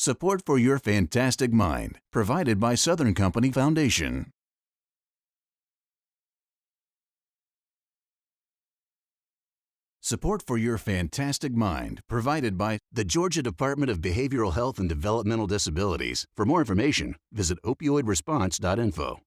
Support for Your Fantastic Mind, provided by Southern Company Foundation. Support for Your Fantastic Mind, provided by the Georgia Department of Behavioral Health and Developmental Disabilities. For more information, visit opioidresponse.info.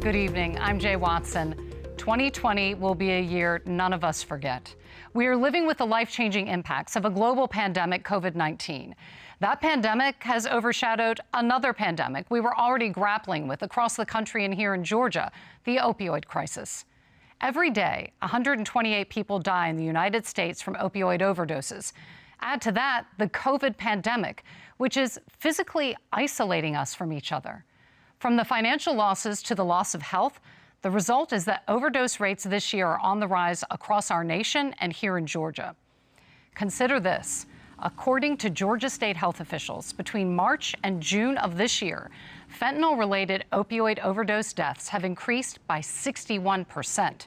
Good evening, I'm Jay Watson. 2020 will be a year none of us forget. We are living with the life-changing impacts of a global pandemic, COVID-19. That pandemic has overshadowed another pandemic we were already grappling with across the country and here in Georgia, the opioid crisis. Every day, 128 people die in the United States from opioid overdoses. Add to that the COVID pandemic, which is physically isolating us from each other. From the financial losses to the loss of health, the result is that overdose rates this year are on the rise across our nation and here in Georgia. Consider this. According to Georgia state health officials, between March and June of this year, fentanyl-related opioid overdose deaths have increased by 61%.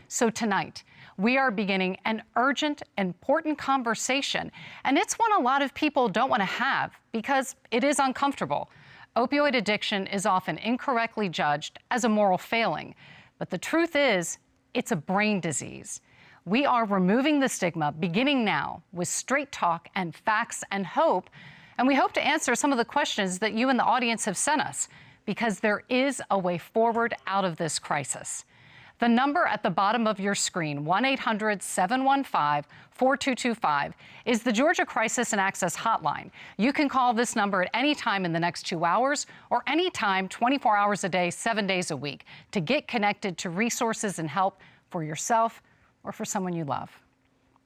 So tonight, we are beginning an urgent, important conversation, and it's one a lot of people don't want to have because it is uncomfortable. Opioid addiction is often incorrectly judged as a moral failing, but the truth is, it's a brain disease. We are removing the stigma beginning now with straight talk and facts and hope, and we hope to answer some of the questions that you in the audience have sent us, because there is a way forward out of this crisis. The number at the bottom of your screen, 1-800-715-4225, is the Georgia Crisis and Access Hotline. You can call this number at any time in the next 2 hours or any time 24 hours a day, 7 days a week to get connected to resources and help for yourself or for someone you love.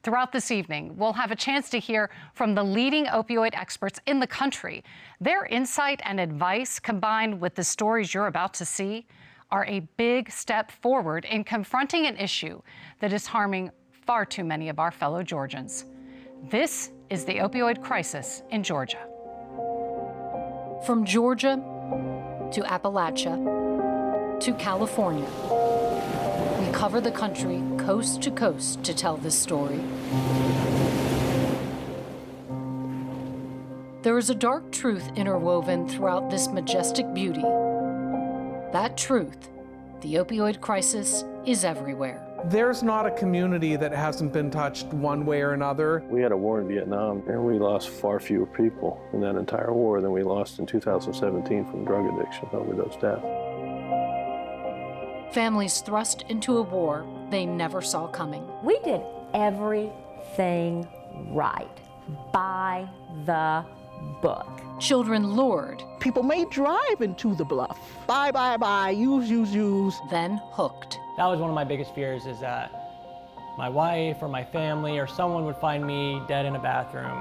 Throughout this evening, we'll have a chance to hear from the leading opioid experts in the country. Their insight and advice, combined with the stories you're about to see, are a big step forward in confronting an issue that is harming far too many of our fellow Georgians. This is the opioid crisis in Georgia. From Georgia to Appalachia to California, we cover the country coast to coast to tell this story. There is a dark truth interwoven throughout this majestic beauty. That truth, the opioid crisis, is everywhere. There's not a community that hasn't been touched one way or another. We had a war in Vietnam, and we lost far fewer people in that entire war than we lost in 2017 from drug addiction, overdose death. Families thrust into a war they never saw coming. We did everything right, by the book. Children lured. People may drive into the bluff. Buy, use. Then hooked. That was one of my biggest fears, is that my wife or my family or someone would find me dead in a bathroom.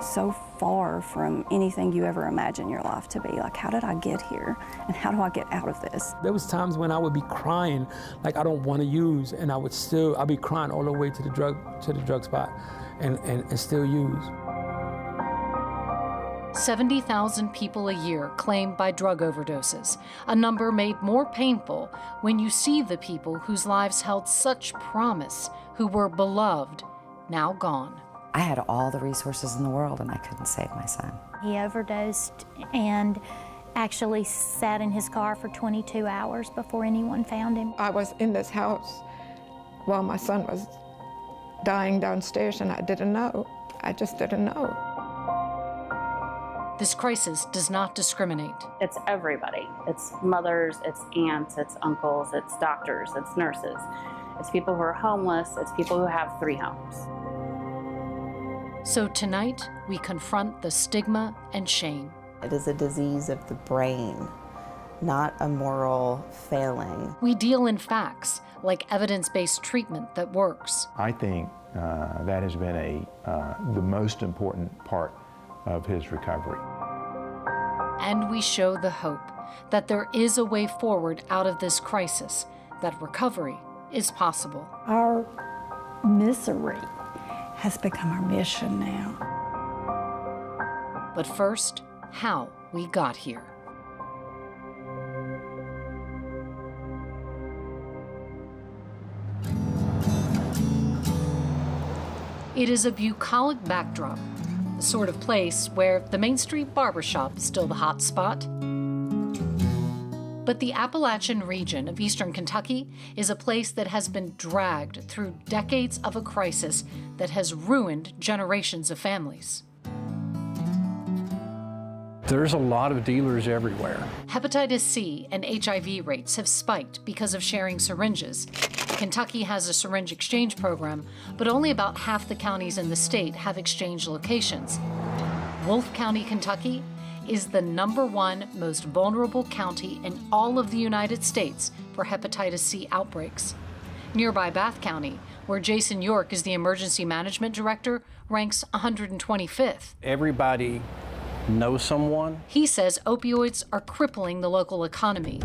So far from anything you ever imagine your life to be. Like, how did I get here? And how do I get out of this? There was times when I would be crying, like I don't want to use, and I'd be crying all the way to the drug spot and still use. 70,000 people a year claimed by drug overdoses, a number made more painful when you see the people whose lives held such promise, who were beloved, now gone. I had all the resources in the world and I couldn't save my son. He overdosed and actually sat in his car for 22 hours before anyone found him. I was in this house while my son was dying downstairs, and I didn't know. I just didn't know. This crisis does not discriminate. It's everybody. It's mothers, it's aunts, it's uncles, it's doctors, it's nurses. It's people who are homeless, it's people who have 3 homes. So tonight, we confront the stigma and shame. It is a disease of the brain, not a moral failing. We deal in facts, like evidence-based treatment that works. I think that has been the most important part of his recovery. And we show the hope that there is a way forward out of this crisis, that recovery is possible. Our misery has become our mission now. But first, how we got here. It is a bucolic backdrop, the sort of place where the Main Street barbershop is still the hot spot. But the Appalachian region of eastern Kentucky is a place that has been dragged through decades of a crisis that has ruined generations of families. There's a lot of dealers everywhere. Hepatitis C and HIV rates have spiked because of sharing syringes. Kentucky has a syringe exchange program, but only about half the counties in the state have exchange locations. Wolfe County, Kentucky, is the #1 most vulnerable county in all of the United States for hepatitis C outbreaks. Nearby Bath County, where Jason York is the emergency management director, ranks 125th. Everybody knows someone. He says opioids are crippling the local economy.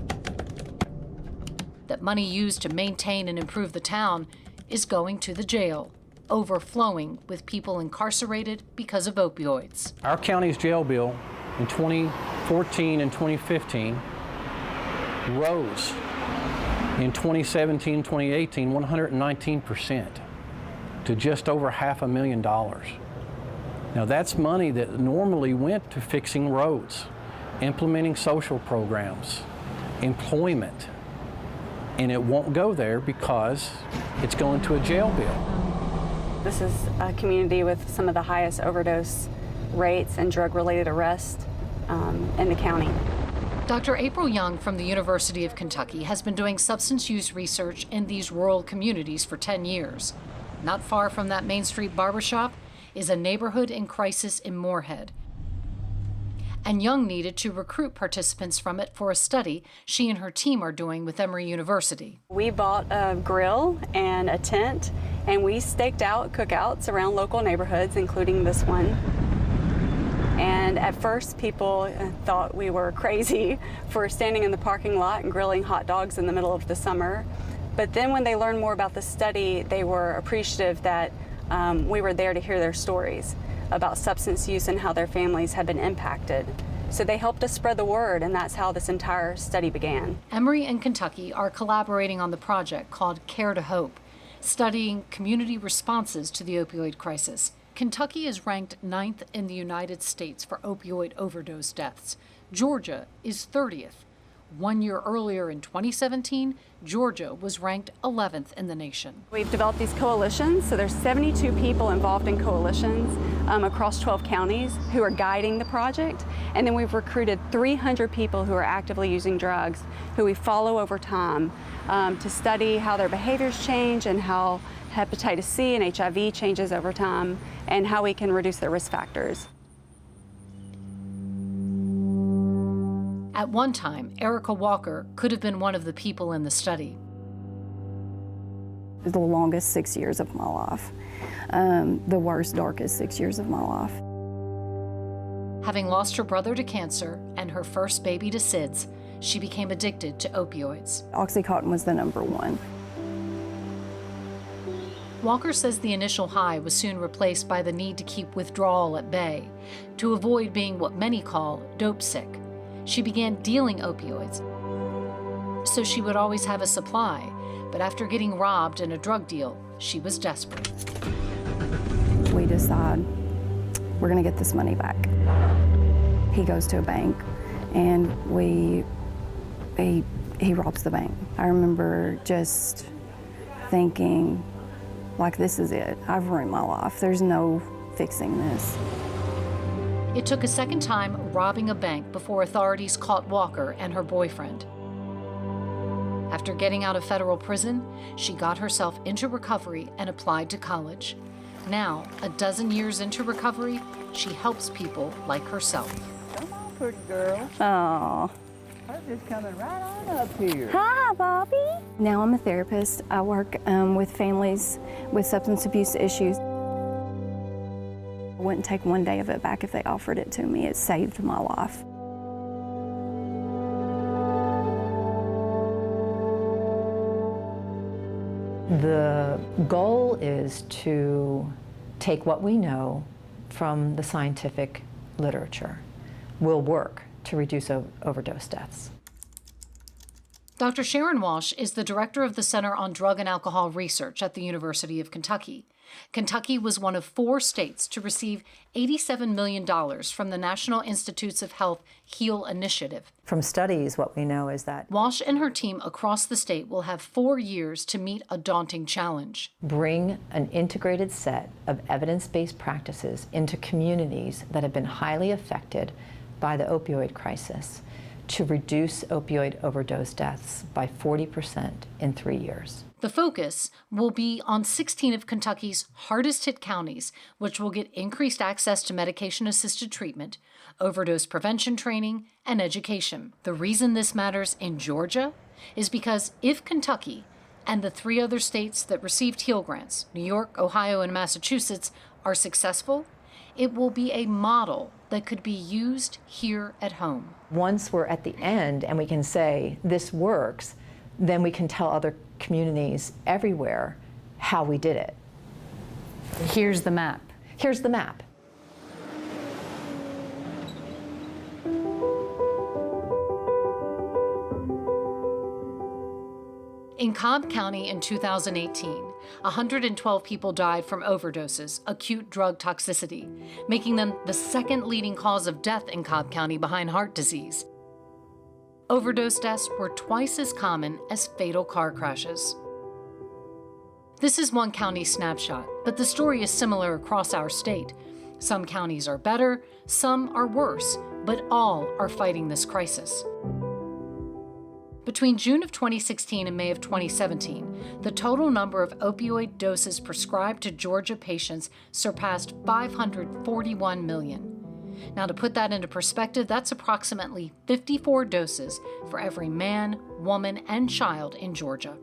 That money used to maintain and improve the town is going to the jail, overflowing with people incarcerated because of opioids. Our county's jail bill in 2014 and 2015 rose in 2017, 2018, 119% to just over $500,000. Now that's money that normally went to fixing roads, implementing social programs, employment, and it won't go there because it's going to a jail bill. This is a community with some of the highest overdose rates and drug-related arrests in the county. Dr. April Young from the University of Kentucky has been doing substance use research in these rural communities for 10 years. Not far from that Main Street barbershop is a neighborhood in crisis in Moorhead. And Young needed to recruit participants from it for a study she and her team are doing with Emory University. We bought a grill and a tent, and we staked out cookouts around local neighborhoods, including this one. And at first, people thought we were crazy for standing in the parking lot and grilling hot dogs in the middle of the summer. But then when they learned more about the study, they were appreciative that we were there to hear their stories about substance use and how their families had been impacted. So they helped us spread the word, and that's how this entire study began. Emory and Kentucky are collaborating on the project called Care to Hope, studying community responses to the opioid crisis. Kentucky is ranked 9th in the United States for opioid overdose deaths. Georgia is 30th. 1 year earlier in 2017, Georgia was ranked 11th in the nation. We've developed these coalitions, so there's 72 people involved in coalitions across 12 counties who are guiding the project. And then we've recruited 300 people who are actively using drugs, who we follow over time to study how their behaviors change and how hepatitis C and HIV changes over time, and how we can reduce their risk factors. At one time, Erica Walker could have been one of the people in the study. The longest 6 years of my life. The worst, darkest 6 years of my life. Having lost her brother to cancer and her first baby to SIDS, she became addicted to opioids. Oxycontin was the #1. Walker says the initial high was soon replaced by the need to keep withdrawal at bay, to avoid being what many call dope sick. She began dealing opioids, so she would always have a supply. But after getting robbed in a drug deal, she was desperate. We decide we're gonna get this money back. He goes to a bank, and he robs the bank. I remember just thinking, like, this is it. I've ruined my life. There's no fixing this. It took a second time robbing a bank before authorities caught Walker and her boyfriend. After getting out of federal prison, she got herself into recovery and applied to college. Now, a dozen years into recovery, she helps people like herself. Come on, pretty girl. Oh. I'm just coming right on up here. Hi, Bobby. Now I'm a therapist. I work with families with substance abuse issues. I wouldn't take one day of it back if they offered it to me. It saved my life. The goal is to take what we know from the scientific literature will work to reduce overdose deaths. Dr. Sharon Walsh is the director of the Center on Drug and Alcohol Research at the University of Kentucky. Kentucky was one of 4 states to receive $87 million from the National Institutes of Health HEAL initiative. From studies, what we know is that Walsh and her team across the state will have 4 years to meet a daunting challenge. Bring an integrated set of evidence-based practices into communities that have been highly affected by the opioid crisis to reduce opioid overdose deaths by 40% in 3 years. The focus will be on 16 of Kentucky's hardest-hit counties, which will get increased access to medication-assisted treatment, overdose prevention training, and education. The reason this matters in Georgia is because if Kentucky and the 3 other states that received HEAL grants, New York, Ohio, and Massachusetts, are successful, it will be a model that could be used here at home. Once we're at the end and we can say this works, then we can tell other communities everywhere how we did it. Here's the map. Here's the map. In Cobb County in 2018, 112 people died from overdoses, acute drug toxicity, making them the 2nd leading cause of death in Cobb County behind heart disease. Overdose deaths were twice as common as fatal car crashes. This is one county snapshot, but the story is similar across our state. Some counties are better, some are worse, but all are fighting this crisis. Between June of 2016 and May of 2017, the total number of opioid doses prescribed to Georgia patients surpassed 541 million. Now, to put that into perspective, that's approximately 54 doses for every man, woman, and child in Georgia.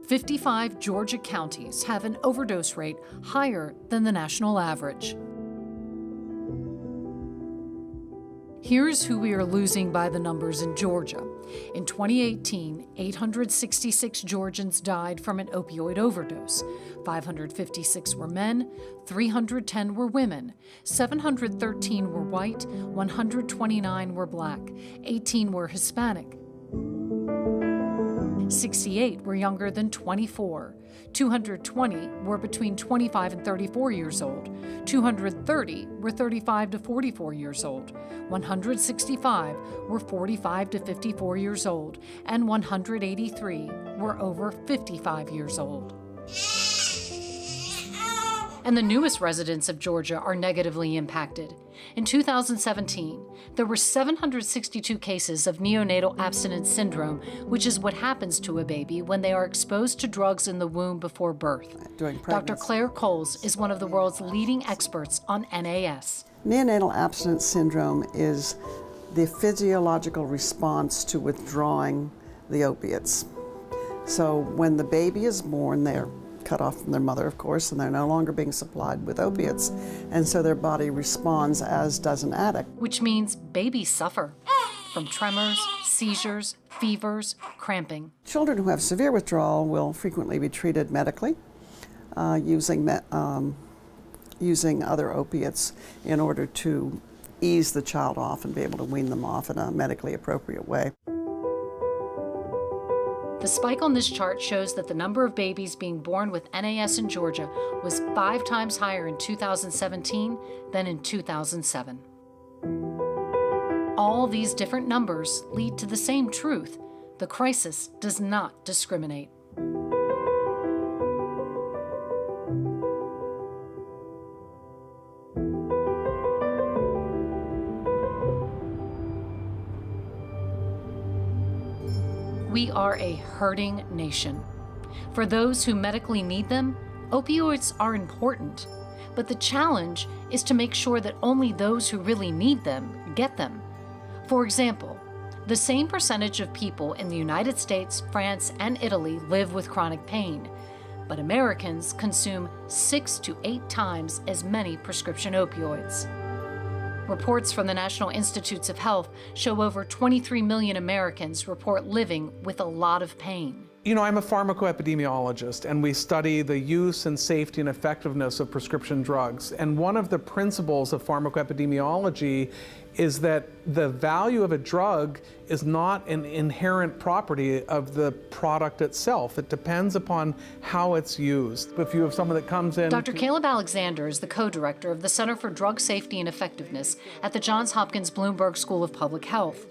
55 Georgia counties have an overdose rate higher than the national average. Here's who we are losing by the numbers in Georgia. In 2018, 866 Georgians died from an opioid overdose. 556 were men, 310 were women, 713 were white, 129 were black, 18 were Hispanic. 68 were younger than 24. 220 were between 25 and 34 years old. 230 were 35 to 44 years old. 165 were 45 to 54 years old. And 183 were over 55 years old. And the newest residents of Georgia are negatively impacted. In 2017, there were 762 cases of neonatal abstinence syndrome, which is what happens to a baby when they are exposed to drugs in the womb before birth. Dr. Claire Coles is one of the world's leading experts on NAS. Neonatal abstinence syndrome is the physiological response to withdrawing the opiates. So when the baby is born, they're cut off from their mother, of course, and they're no longer being supplied with opiates. And so their body responds as does an addict. Which means babies suffer from tremors, seizures, fevers, cramping. Children who have severe withdrawal will frequently be treated medically using other opiates in order to ease the child off and be able to wean them off in a medically appropriate way. The spike on this chart shows that the number of babies being born with NAS in Georgia was 5 times higher in 2017 than in 2007. All these different numbers lead to the same truth: the crisis does not discriminate. We are a hurting nation. For those who medically need them, opioids are important. But the challenge is to make sure that only those who really need them get them. For example, the same percentage of people in the United States, France, and Italy live with chronic pain, but Americans consume 6 to 8 times as many prescription opioids. Reports from the National Institutes of Health show over 23 million Americans report living with a lot of pain. You know, I'm a pharmacoepidemiologist, and we study the use and safety and effectiveness of prescription drugs. And one of the principles of pharmacoepidemiology is that the value of a drug is not an inherent property of the product itself. It depends upon how it's used. If you have someone that comes in... Dr. Caleb Alexander is the co-director of the Center for Drug Safety and Effectiveness at the Johns Hopkins Bloomberg School of Public Health.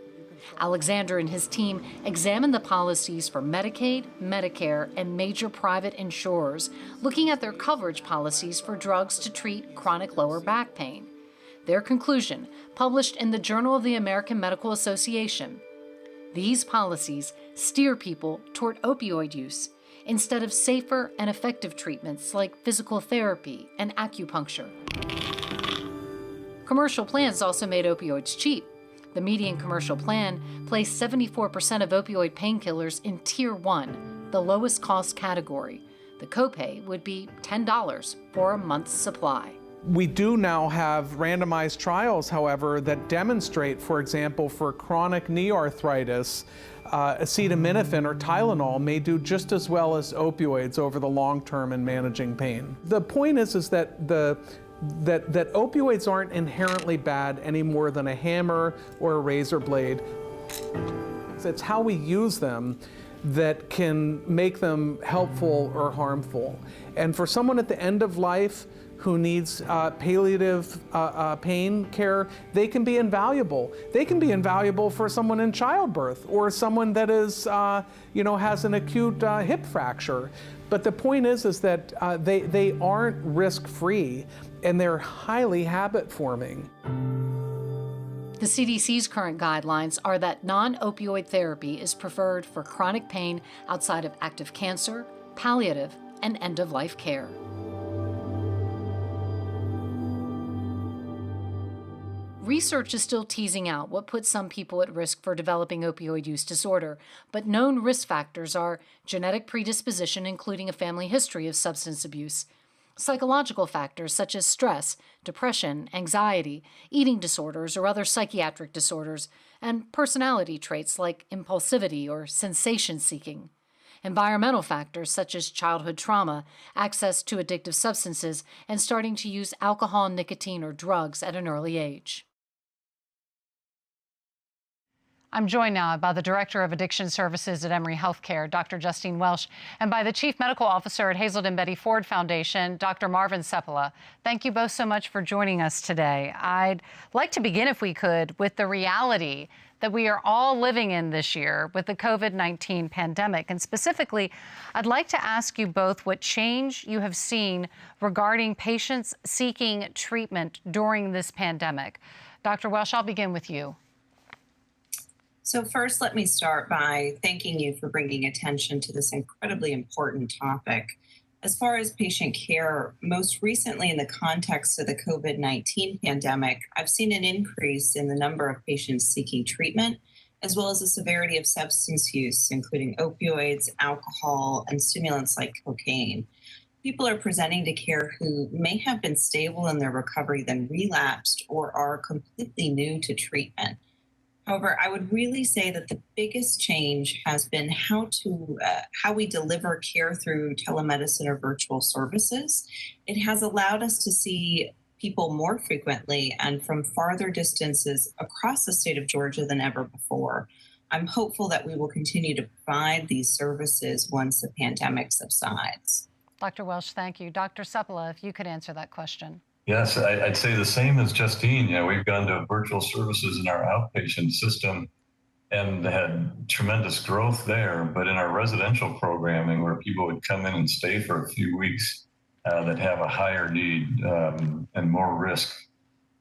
Alexander and his team examined the policies for Medicaid, Medicare, and major private insurers, looking at their coverage policies for drugs to treat chronic lower back pain. Their conclusion, published in the Journal of the American Medical Association: these policies steer people toward opioid use instead of safer and effective treatments like physical therapy and acupuncture. Commercial plans also made opioids cheap. The median commercial plan placed 74% of opioid painkillers in Tier 1, the lowest cost category. The copay would be $10 for a month's supply. We do now have randomized trials, however, that demonstrate, for example, for chronic knee arthritis, acetaminophen or Tylenol may do just as well as opioids over the long term in managing pain. The point is that that opioids aren't inherently bad any more than a hammer or a razor blade. It's how we use them that can make them helpful or harmful. And for someone at the end of life who needs palliative pain care, they can be invaluable. They can be invaluable for someone in childbirth or someone that is, has an acute hip fracture. But the point is that they aren't risk-free, and they're highly habit-forming. The CDC's current guidelines are that non-opioid therapy is preferred for chronic pain outside of active cancer, palliative, and end-of-life care. Research is still teasing out what puts some people at risk for developing opioid use disorder, but known risk factors are genetic predisposition, including a family history of substance abuse, psychological factors such as stress, depression, anxiety, eating disorders, or other psychiatric disorders, and personality traits like impulsivity or sensation-seeking. Environmental factors such as childhood trauma, access to addictive substances, and starting to use alcohol, nicotine, or drugs at an early age. I'm joined now by the Director of Addiction Services at Emory Healthcare, Dr. Justine Welsh, and by the Chief Medical Officer at Hazelden Betty Ford Foundation, Dr. Marvin Seppala. Thank you both so much for joining us today. I'd like to begin, if we could, with the reality that we are all living in this year with the COVID-19 pandemic. And specifically, I'd like to ask you both what change you have seen regarding patients seeking treatment during this pandemic. Dr. Welsh, I'll begin with you. So first, let me start by thanking you for bringing attention to this incredibly important topic. As far as patient care, most recently in the context of the COVID-19 pandemic, I've seen an increase in the number of patients seeking treatment, as well as the severity of substance use, including opioids, alcohol, and stimulants like cocaine. People are presenting to care who may have been stable in their recovery, then relapsed, or are completely new to treatment. However, I would really say that the biggest change has been how we deliver care through telemedicine or virtual services. It has allowed us to see people more frequently and from farther distances across the state of Georgia than ever before. I'm hopeful that we will continue to provide these services once the pandemic subsides. Dr. Welsh, thank you. Dr. Seppala, if you could answer that question. Yes, I'd say the same as Justine. We've gone to virtual services in our outpatient system and had tremendous growth there. But in our residential programming, where people would come in and stay for a few weeks that have a higher need and more risk,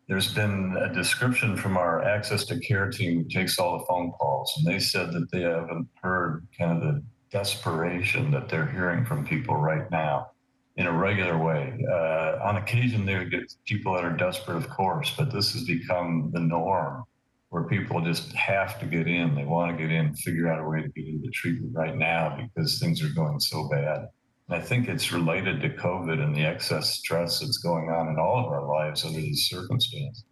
there's been a description from our access to care team who takes all the phone calls. And they said that they haven't heard kind of the desperation that they're hearing from people right now in a regular way. On occasion, they would get people that are desperate, of course, but this has become the norm where people just have to get in. They want to get in, figure out a way to get into treatment right now because things are going so bad. And I think it's related to COVID and the excess stress that's going on in all of our lives under these circumstances.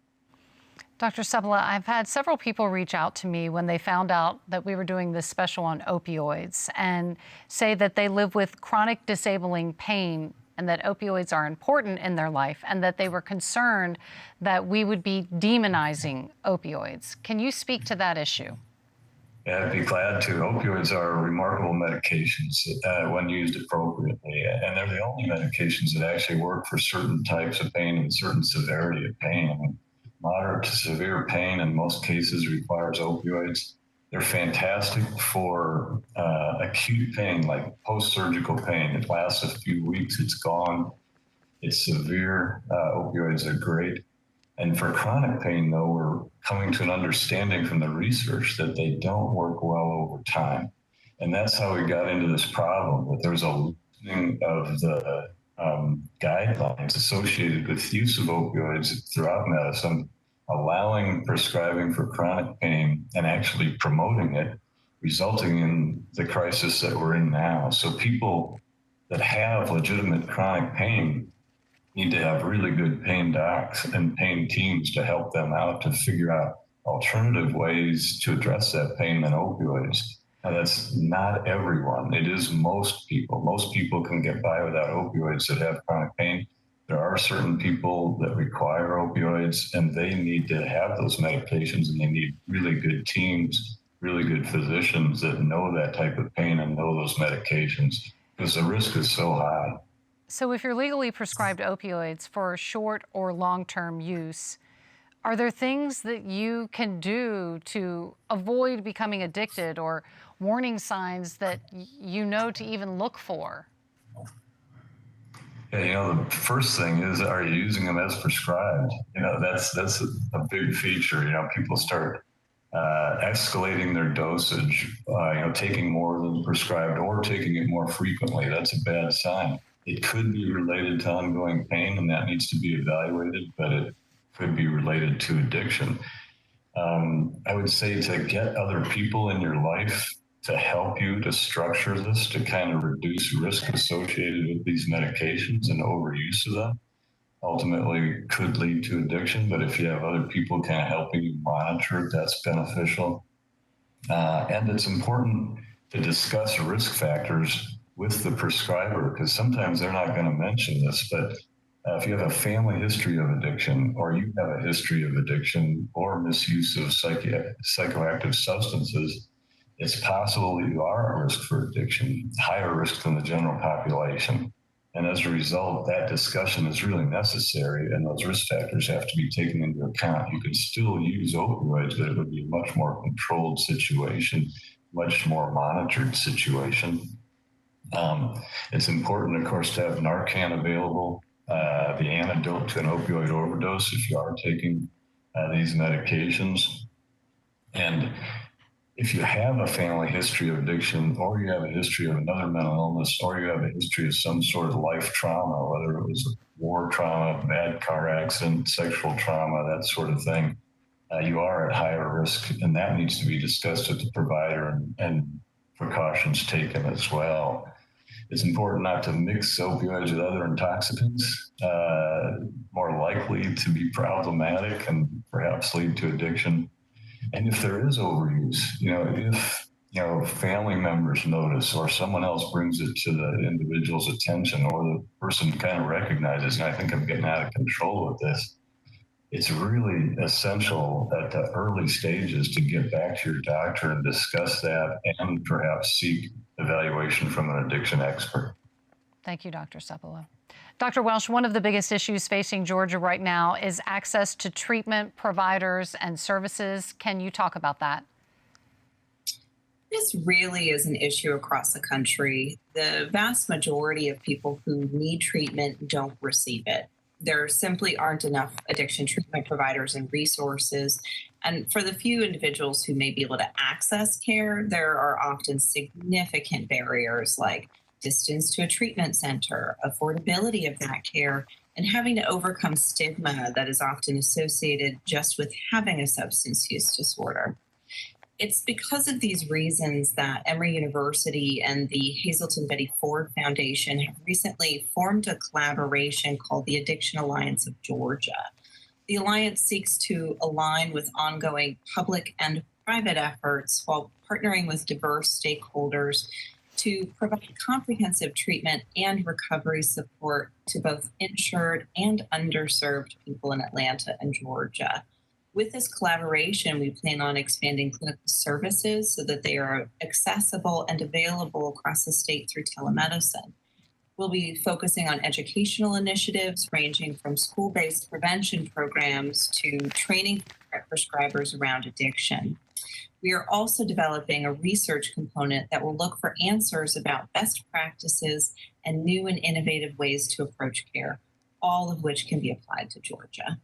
Dr. Sabala, I've had several people reach out to me when they found out that we were doing this special on opioids and say that they live with chronic disabling pain and that opioids are important in their life and that they were concerned that we would be demonizing opioids. Can you speak to that issue? Yeah, I'd be glad to. Opioids are remarkable medications when used appropriately, and they're the only medications that actually work for certain types of pain and certain severity of pain. I mean, moderate to severe pain in most cases requires opioids. They're fantastic for acute pain, like post-surgical pain. It lasts a few weeks, it's gone. It's severe. Opioids are great. And for chronic pain, though, we're coming to an understanding from the research that they don't work well over time. And that's how we got into this problem, that there's a loosening of the guidelines associated with use of opioids throughout medicine, allowing prescribing for chronic pain and actually promoting it, resulting in the crisis that we're in now. So people that have legitimate chronic pain need to have really good pain docs and pain teams to help them out to figure out alternative ways to address that pain than opioids. Now, that's not everyone. It is most people. Most people can get by without opioids that have chronic pain. There are certain people that require opioids, and they need to have those medications, and they need really good teams, really good physicians that know that type of pain and know those medications, because the risk is so high. So if you're legally prescribed opioids for short or long-term use, are there things that you can do to avoid becoming addicted or warning signs that you know to even look for? Yeah, the first thing is, are you using them as prescribed? That's a big feature. People start escalating their dosage, taking more than prescribed or taking it more frequently. That's a bad sign. It could be related to ongoing pain, and that needs to be evaluated, but it could be related to addiction. I would say to get other people in your life to help you to structure this, to kind of reduce risk associated with these medications and overuse of them, ultimately could lead to addiction. But if you have other people kind of helping you monitor it, that's beneficial. And it's important to discuss risk factors with the prescriber, because sometimes they're not going to mention this, but if you have a family history of addiction, or you have a history of addiction or misuse of psychoactive substances, it's possible that you are at risk for addiction, higher risk than the general population. And as a result, that discussion is really necessary, and those risk factors have to be taken into account. You can still use opioids, but it would be a much more controlled situation, much more monitored situation. It's important, of course, to have Narcan available, the antidote to an opioid overdose if you are taking these medications. And if you have a family history of addiction, or you have a history of another mental illness, or you have a history of some sort of life trauma, whether it was war trauma, bad car accident, sexual trauma, that sort of thing, you are at higher risk, and that needs to be discussed with the provider and precautions taken as well. It's important not to mix opioids with other intoxicants, more likely to be problematic and perhaps lead to addiction. And if there is overuse, if family members notice or someone else brings it to the individual's attention, or the person kind of recognizes, I think I'm getting out of control with this, it's really essential at the early stages to get back to your doctor and discuss that, and perhaps seek evaluation from an addiction expert. Thank you, Dr. Sabala. Dr. Welsh, one of the biggest issues facing Georgia right now is access to treatment, providers, and services. Can you talk about that? This really is an issue across the country. The vast majority of people who need treatment don't receive it. There simply aren't enough addiction treatment providers and resources. And for the few individuals who may be able to access care, there are often significant barriers like distance to a treatment center, affordability of that care, and having to overcome stigma that is often associated just with having a substance use disorder. It's because of these reasons that Emory University and the Hazelton Betty Ford Foundation have recently formed a collaboration called the Addiction Alliance of Georgia. The Alliance seeks to align with ongoing public and private efforts while partnering with diverse stakeholders to provide comprehensive treatment and recovery support to both insured and underserved people in Atlanta and Georgia. With this collaboration, we plan on expanding clinical services so that they are accessible and available across the state through telemedicine. We'll be focusing on educational initiatives ranging from school-based prevention programs to training prescribers around addiction. We are also developing a research component that will look for answers about best practices and new and innovative ways to approach care, all of which can be applied to Georgia.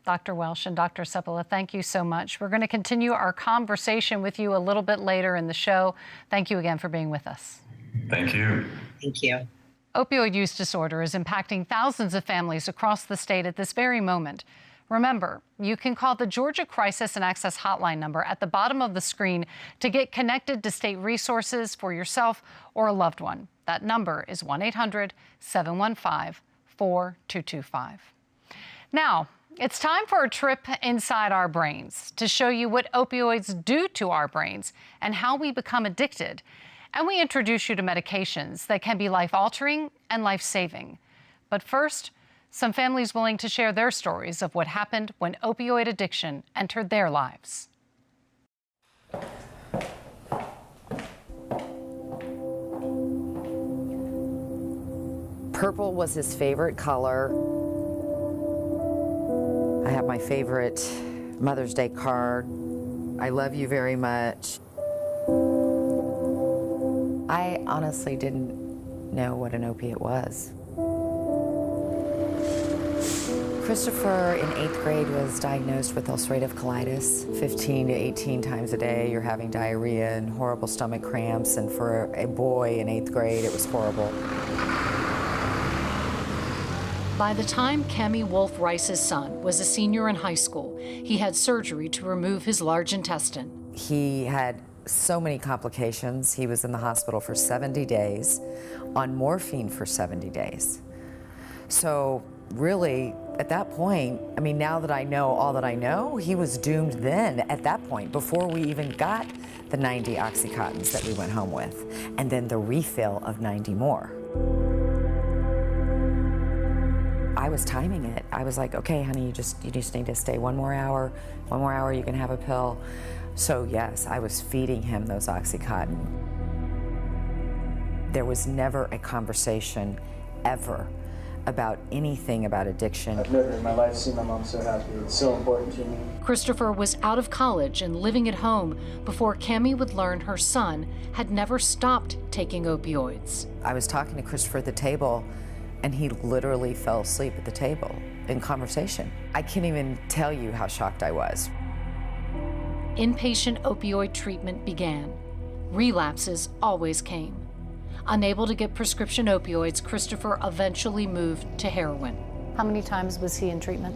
Dr. Welsh and Dr. Seppala, thank you so much. We're going to continue our conversation with you a little bit later in the show. Thank you again for being with us. Thank you. Thank you. Opioid use disorder is impacting thousands of families across the state at this very moment. Remember, you can call the Georgia Crisis and Access Hotline number at the bottom of the screen to get connected to state resources for yourself or a loved one. That number is 1-800-715-4225. Now, it's time for a trip inside our brains to show you what opioids do to our brains and how we become addicted. And we introduce you to medications that can be life-altering and life-saving. But first, some families willing to share their stories of what happened when opioid addiction entered their lives. Purple was his favorite color. I have my favorite Mother's Day card. I love you very much. I honestly didn't know what an opiate was. Christopher in 8th grade was diagnosed with ulcerative colitis. 15 to 18 times a day you're having diarrhea and horrible stomach cramps, and for a boy in 8th grade it was horrible. By the time Kemi Wolf Rice's son was a senior in high school, he had surgery to remove his large intestine. He had so many complications. He was in the hospital for 70 days, on morphine for 70 days. So really, at that point, I mean, now that I know all that I know, he was doomed then at that point, before we even got the 90 Oxycontins that we went home with, and then the refill of 90 more. I was timing it. I was like, okay, honey, you just need to stay one more hour, you can have a pill. So yes, I was feeding him those Oxycontin. There was never a conversation ever about anything about addiction. I've never in my life seen my mom so happy. It's so important to me. Christopher was out of college and living at home before Kemi would learn her son had never stopped taking opioids. I was talking to Christopher at the table, and he literally fell asleep at the table in conversation. I can't even tell you how shocked I was. Inpatient opioid treatment began. Relapses always came. Unable to get prescription opioids, Christopher eventually moved to heroin. How many times was he in treatment?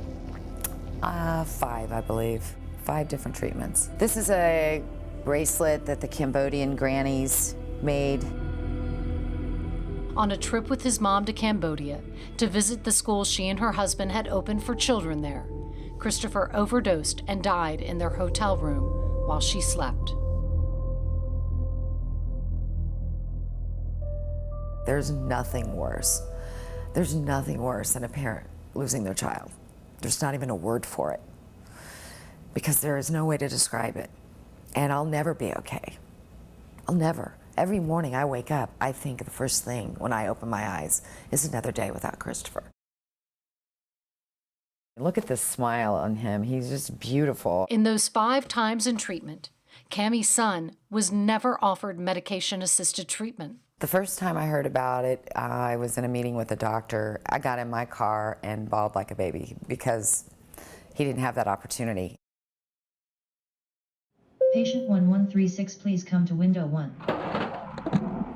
5, I believe. 5 different treatments. This is a bracelet that the Cambodian grannies made. On a trip with his mom to Cambodia to visit the school she and her husband had opened for children there, Christopher overdosed and died in their hotel room while she slept. There's nothing worse. There's nothing worse than a parent losing their child. There's not even a word for it, because there is no way to describe it. And I'll never be okay. I'll never. Every morning I wake up, I think the first thing when I open my eyes is another day without Christopher. Look at this smile on him. He's just beautiful. In those 5 times in treatment, Kami's son was never offered medication-assisted treatment. The first time I heard about it, I was in a meeting with a doctor. I got in my car and bawled like a baby because he didn't have that opportunity. Patient 1136, please come to window 1.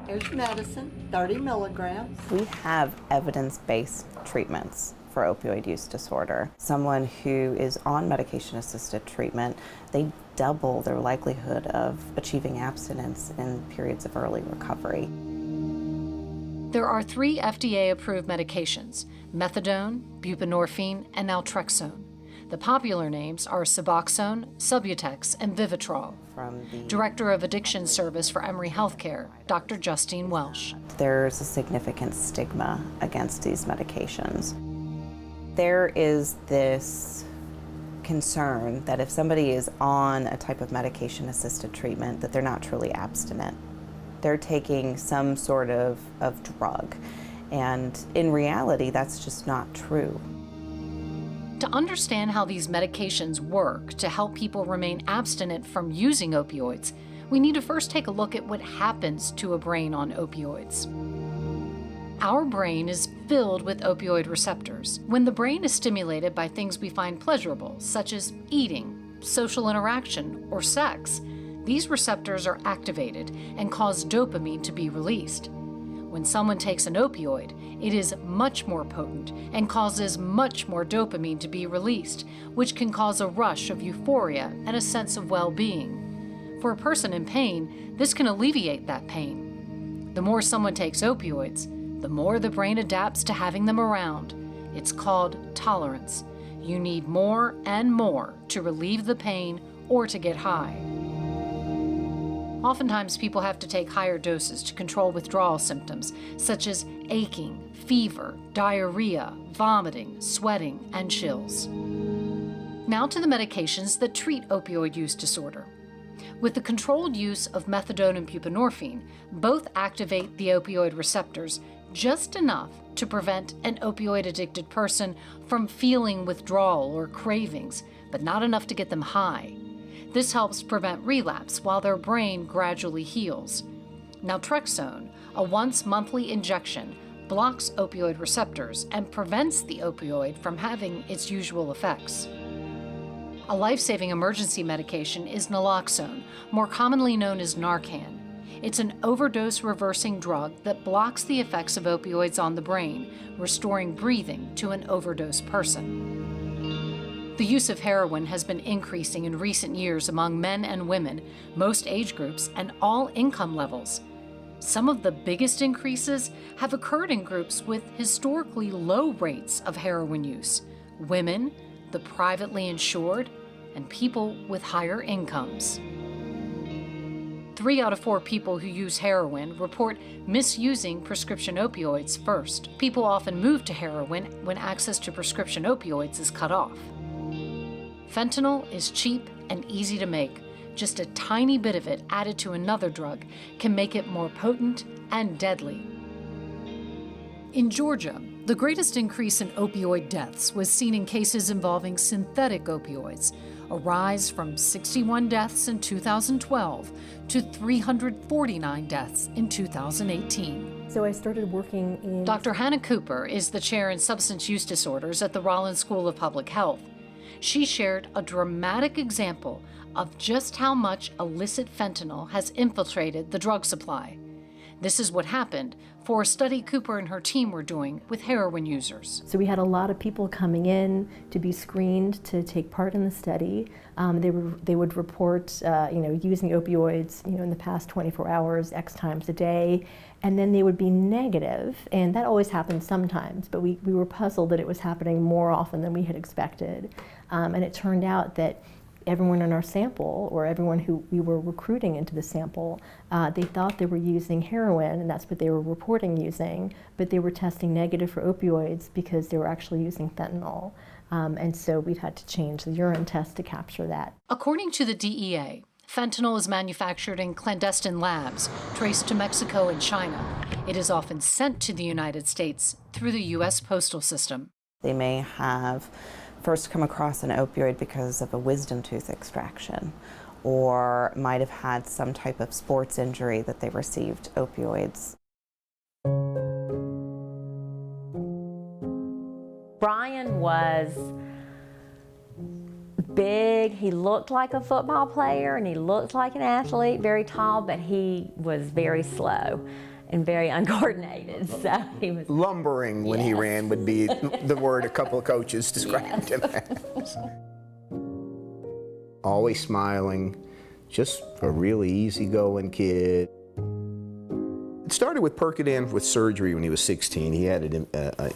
Here's your medicine, 30 milligrams. We have evidence-based treatments for opioid use disorder. Someone who is on medication-assisted treatment, they double their likelihood of achieving abstinence in periods of early recovery. There are 3 FDA-approved medications: methadone, buprenorphine, and naltrexone. The popular names are Suboxone, Subutex, and Vivitrol. Director of Addiction Service for Emory Healthcare, Dr. Justine Welsh. There's a significant stigma against these medications. There is this concern that if somebody is on a type of medication-assisted treatment, that they're not truly abstinent. They're taking some sort of drug. And in reality, that's just not true. To understand how these medications work to help people remain abstinent from using opioids, we need to first take a look at what happens to a brain on opioids. Our brain is filled with opioid receptors. When the brain is stimulated by things we find pleasurable, such as eating, social interaction, or sex, these receptors are activated and cause dopamine to be released. When someone takes an opioid, it is much more potent and causes much more dopamine to be released, which can cause a rush of euphoria and a sense of well-being. For a person in pain, this can alleviate that pain. The more someone takes opioids, the more the brain adapts to having them around. It's called tolerance. You need more and more to relieve the pain or to get high. Oftentimes, people have to take higher doses to control withdrawal symptoms, such as aching, fever, diarrhea, vomiting, sweating, and chills. Now to the medications that treat opioid use disorder. With the controlled use of methadone and buprenorphine, both activate the opioid receptors just enough to prevent an opioid-addicted person from feeling withdrawal or cravings, but not enough to get them high. This helps prevent relapse while their brain gradually heals. Naltrexone, a once-monthly injection, blocks opioid receptors and prevents the opioid from having its usual effects. A life-saving emergency medication is naloxone, more commonly known as Narcan. It's an overdose-reversing drug that blocks the effects of opioids on the brain, restoring breathing to an overdose person. The use of heroin has been increasing in recent years among men and women, most age groups, and all income levels. Some of the biggest increases have occurred in groups with historically low rates of heroin use: women, the privately insured, and people with higher incomes. 3 out of 4 people who use heroin report misusing prescription opioids first. People often move to heroin when access to prescription opioids is cut off. Fentanyl is cheap and easy to make. Just a tiny bit of it added to another drug can make it more potent and deadly. In Georgia, the greatest increase in opioid deaths was seen in cases involving synthetic opioids, a rise from 61 deaths in 2012 to 349 deaths in 2018. So I started working in... Dr. Hannah Cooper is the chair in substance use disorders at the Rollins School of Public Health. She shared a dramatic example of just how much illicit fentanyl has infiltrated the drug supply. This is what happened for a study Cooper and her team were doing with heroin users. So we had a lot of people coming in to be screened to take part in the study. They would report, using opioids, in the past 24 hours, X times a day, and then they would be negative. And that always happens sometimes, but we were puzzled that it was happening more often than we had expected. And it turned out that everyone in our sample, or everyone who we were recruiting into the sample, they thought they were using heroin, and that's what they were reporting using, but they were testing negative for opioids because they were actually using fentanyl. And so we've had to change the urine test to capture that. According to the DEA, fentanyl is manufactured in clandestine labs traced to Mexico and China. It is often sent to the United States through the U.S. postal system. They may have first come across an opioid because of a wisdom tooth extraction, or might have had some type of sports injury that they received opioids. Brian was big. He looked like a football player and he looked like an athlete, very tall, but he was very slow and very uncoordinated. So he was lumbering when he ran would be the word a couple of coaches described him as. Always smiling, just a really easygoing kid. It started with Percodan with surgery when he was 16. He had an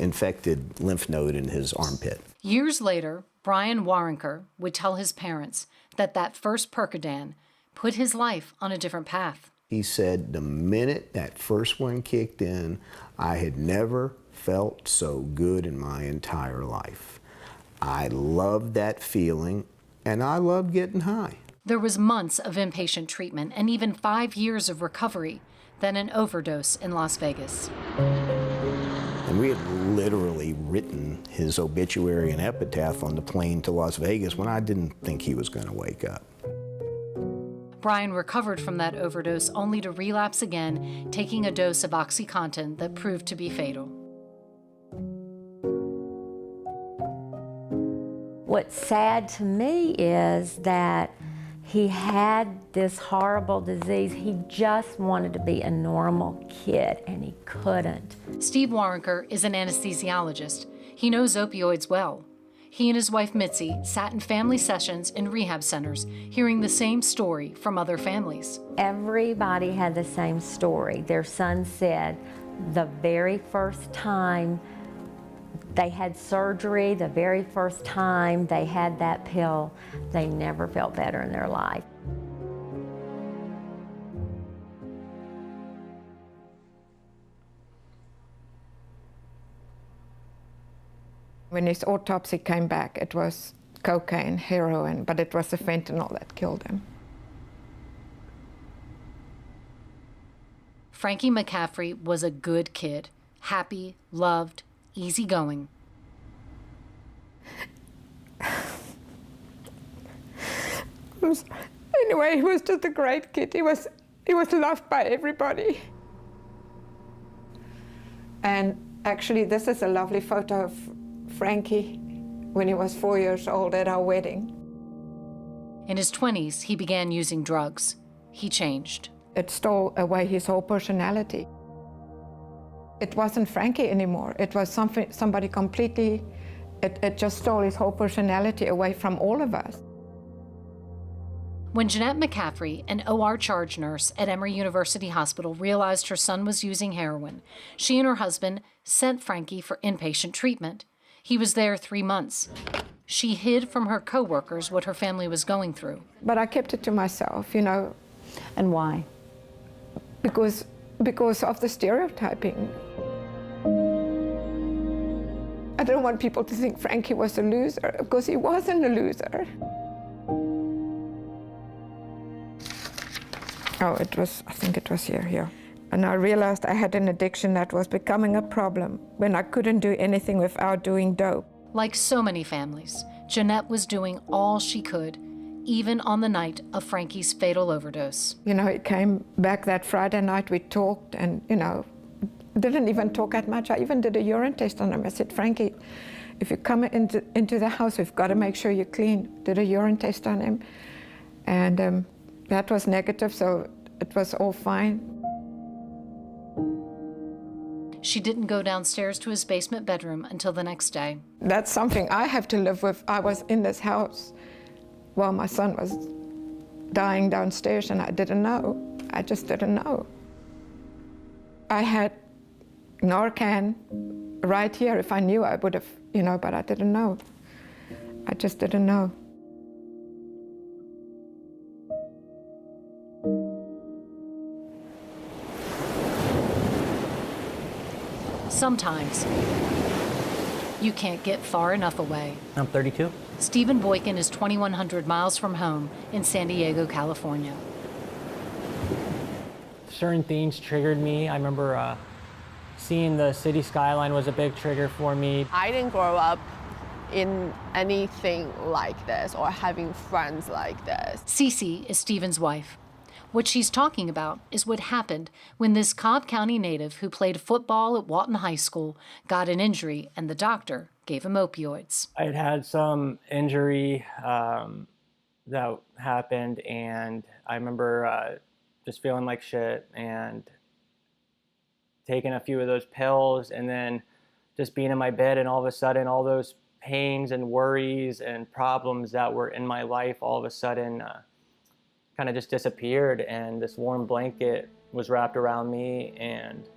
infected lymph node in his armpit. Years later, Brian Waronker would tell his parents that that first Percodan put his life on a different path. He said the minute that first one kicked in, I had never felt so good in my entire life. I loved that feeling, and I loved getting high. There was months of inpatient treatment and even 5 years of recovery, then an overdose in Las Vegas. And we had literally written his obituary and epitaph on the plane to Las Vegas when I didn't think he was going to wake up. Brian recovered from that overdose only to relapse again, taking a dose of OxyContin that proved to be fatal. What's sad to me is that he had this horrible disease. He just wanted to be a normal kid, and he couldn't. Steve Waronker is an anesthesiologist. He knows opioids well. He and his wife Mitzi sat in family sessions in rehab centers, hearing the same story from other families. Everybody had the same story. Their son said the very first time they had surgery, the very first time they had that pill, they never felt better in their life. When his autopsy came back, it was cocaine, heroin, but it was the fentanyl that killed him. Frankie McCaffrey was a good kid, happy, loved, easygoing. Anyway, he was just a great kid. He was loved by everybody. And actually, this is a lovely photo of Frankie when he was 4 years old at our wedding. In his 20s, he began using drugs. He changed. It stole away his whole personality. It wasn't Frankie anymore. It was somebody completely, it just stole his whole personality away from all of us. When Jeanette McCaffrey, an OR charge nurse at Emory University Hospital, realized her son was using heroin, she and her husband sent Frankie for inpatient treatment. He was there 3 months. She hid from her coworkers what her family was going through. But I kept it to myself, you know. And why? Because of the stereotyping. I don't want people to think Frankie was a loser, because he wasn't a loser. Oh, I think it was here. And I realized I had an addiction that was becoming a problem when I couldn't do anything without doing dope. Like so many families, Jeanette was doing all she could, even on the night of Frankie's fatal overdose. You know, he came back that Friday night, we talked, and, you know, didn't even talk that much. I even did a urine test on him. I said, Frankie, if you come into the house, we've got to make sure you're clean. Did a urine test on him. And that was negative, so it was all fine. She didn't go downstairs to his basement bedroom until the next day. That's something I have to live with. I was in this house while my son was dying downstairs, and I didn't know. I just didn't know. I had Narcan right here. If I knew, I would have, you know, but I didn't know. I just didn't know. Sometimes you can't get far enough away. I'm 32. Stephen Boykin is 2,100 miles from home in San Diego, California. Certain things triggered me. I remember seeing the city skyline was a big trigger for me. I didn't grow up in anything like this or having friends like this. Cece is Stephen's wife. What she's talking about is what happened when this Cobb County native who played football at Walton High School got an injury and the doctor gave him opioids. I had had some injury that happened, and I remember just feeling like shit and taking a few of those pills, and then just being in my bed, and all of a sudden all those pains and worries and problems that were in my life all of a sudden kind of just disappeared, and this warm blanket was wrapped around me and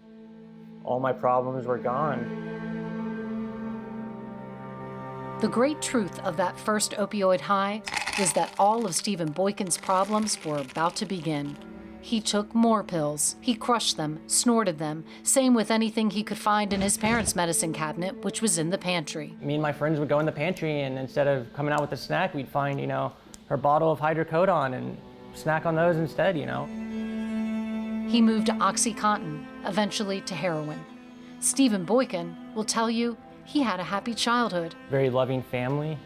all my problems were gone. The great truth of that first opioid high was that all of Stephen Boykin's problems were about to begin. He took more pills. He crushed them, snorted them, same with anything he could find in his parents' medicine cabinet, which was in the pantry. Me and my friends would go in the pantry, and instead of coming out with a snack, we'd find, her bottle of hydrocodone and snack on those instead, He moved to OxyContin, eventually to heroin. Stephen Boykin will tell you he had a happy childhood. Very loving family.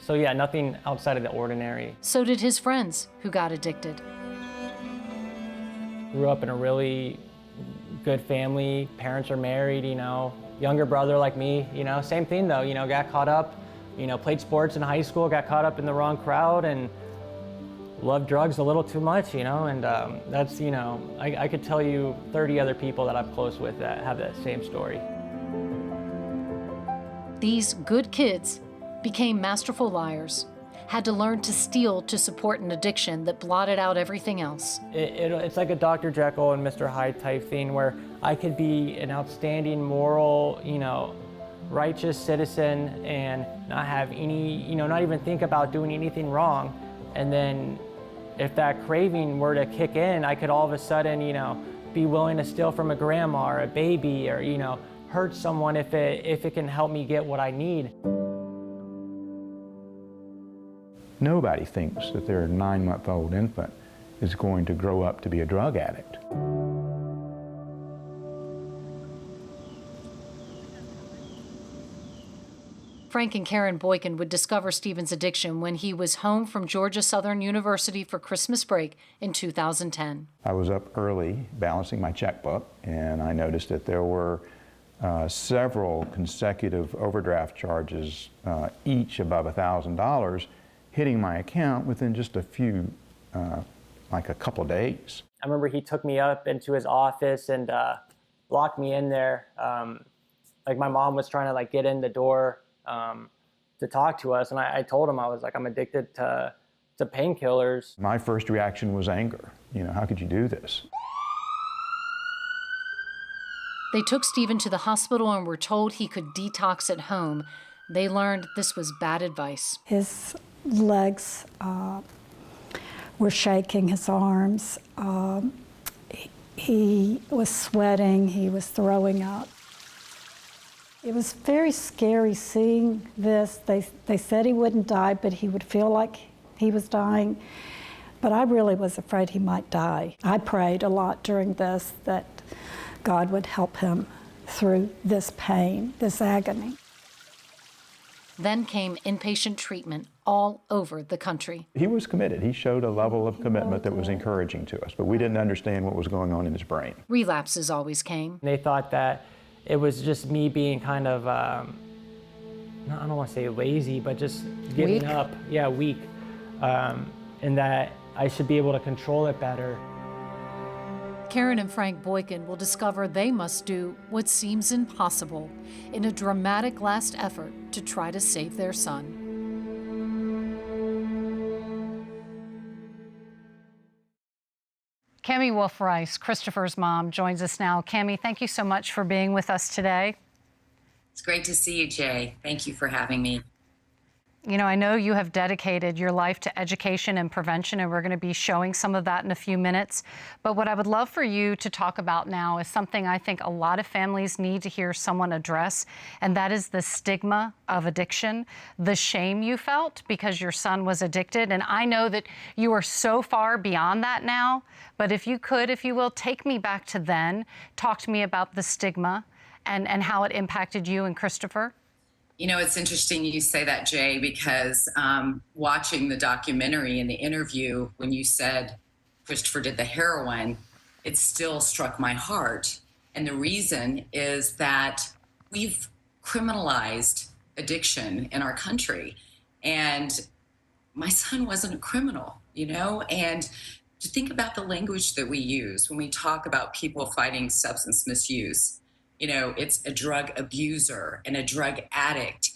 So yeah, nothing outside of the ordinary. So did his friends who got addicted. Grew up in a really good family. Parents are married, younger brother like me, same thing though, got caught up, played sports in high school, got caught up in the wrong crowd and loved drugs a little too much, and that's, I could tell you 30 other people that I'm close with that have that same story. These good kids became masterful liars, had to learn to steal to support an addiction that blotted out everything else. It's like a Dr. Jekyll and Mr. Hyde type thing where I could be an outstanding moral, righteous citizen and not have any, not even think about doing anything wrong. And then if that craving were to kick in, I could all of a sudden, be willing to steal from a grandma or a baby or, hurt someone if it can help me get what I need. Nobody thinks that their 9-month-old infant is going to grow up to be a drug addict. Frank and Karen Boykin would discover Stephen's addiction when he was home from Georgia Southern University for Christmas break in 2010. I was up early balancing my checkbook, and I noticed that there were several consecutive overdraft charges, each above $1,000, hitting my account within just a few, like a couple days. I remember he took me up into his office and locked me in there. Like my mom was trying to get in the door to talk to us, and I told him, I was like, I'm addicted to painkillers. My first reaction was anger. How could you do this? They took Stephen to the hospital and were told he could detox at home. They learned this was bad advice. His legs were shaking, his arms. He was sweating, he was throwing up. It was very scary seeing this. They said he wouldn't die, but he would feel like he was dying. But I really was afraid he might die. I prayed a lot during this that God would help him through this pain, this agony. Then came inpatient treatment all over the country. He was committed. He showed a level of commitment that was encouraging to us, but we didn't understand what was going on in his brain. Relapses always came. They thought that it was just me being kind of, I don't want to say lazy, but just giving up. Yeah, weak. And that I should be able to control it better. Karen and Frank Boykin will discover they must do what seems impossible in a dramatic last effort to try to save their son. Cami Wolf-Rice, Christopher's mom, joins us now. Cami, thank you so much for being with us today. It's great to see you, Jay. Thank you for having me. I know you have dedicated your life to education and prevention, and we're going to be showing some of that in a few minutes. But what I would love for you to talk about now is something I think a lot of families need to hear someone address, and that is the stigma of addiction, the shame you felt because your son was addicted. And I know that you are so far beyond that now, but if you could, if you will, take me back to then, talk to me about the stigma and how it impacted you and Christopher. It's interesting you say that, Jay, because watching the documentary and the interview, when you said Christopher did the heroin, it still struck my heart. And the reason is that we've criminalized addiction in our country. And my son wasn't a criminal, and to think about the language that we use when we talk about people fighting substance misuse. It's a drug abuser and a drug addict.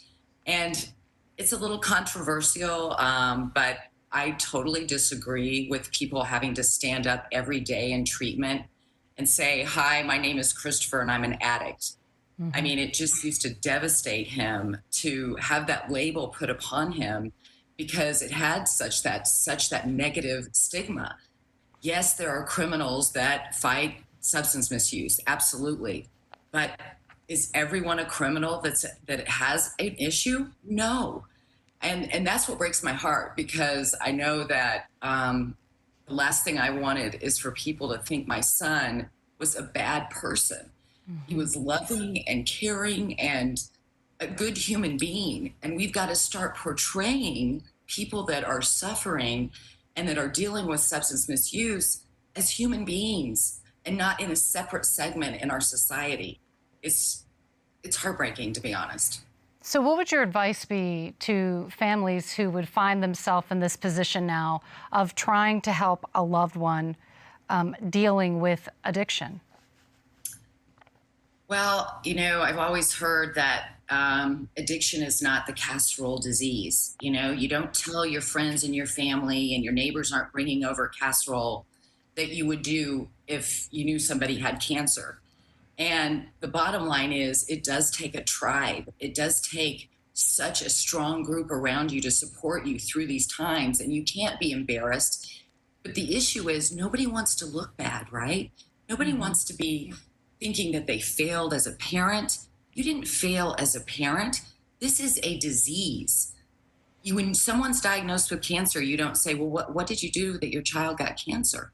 And it's a little controversial, but I totally disagree with people having to stand up every day in treatment and say, hi, my name is Christopher and I'm an addict. I mean, it just used to devastate him to have that label put upon him because it had such that negative stigma. Yes, there are criminals that fight substance misuse, absolutely. But is everyone a criminal that has an issue? No. And that's what breaks my heart, because I know that the last thing I wanted is for people to think my son was a bad person. He was loving and caring and a good human being. And we've got to start portraying people that are suffering and that are dealing with substance misuse as human beings and not in a separate segment in our society. It's heartbreaking, to be honest. So what would your advice be to families who would find themselves in this position now of trying to help a loved one dealing with addiction? Well, you know, I've always heard that addiction is not the casserole disease. You know, you don't tell your friends and your family and your neighbors aren't bringing over casserole that you would do if you knew somebody had cancer. And the bottom line is, it does take a tribe. It does take such a strong group around you to support you through these times, and you can't be embarrassed. But the issue is, nobody wants to look bad, right? Nobody wants to be thinking that they failed as a parent. You didn't fail as a parent. This is a disease. When someone's diagnosed with cancer, you don't say, well, what did you do that your child got cancer?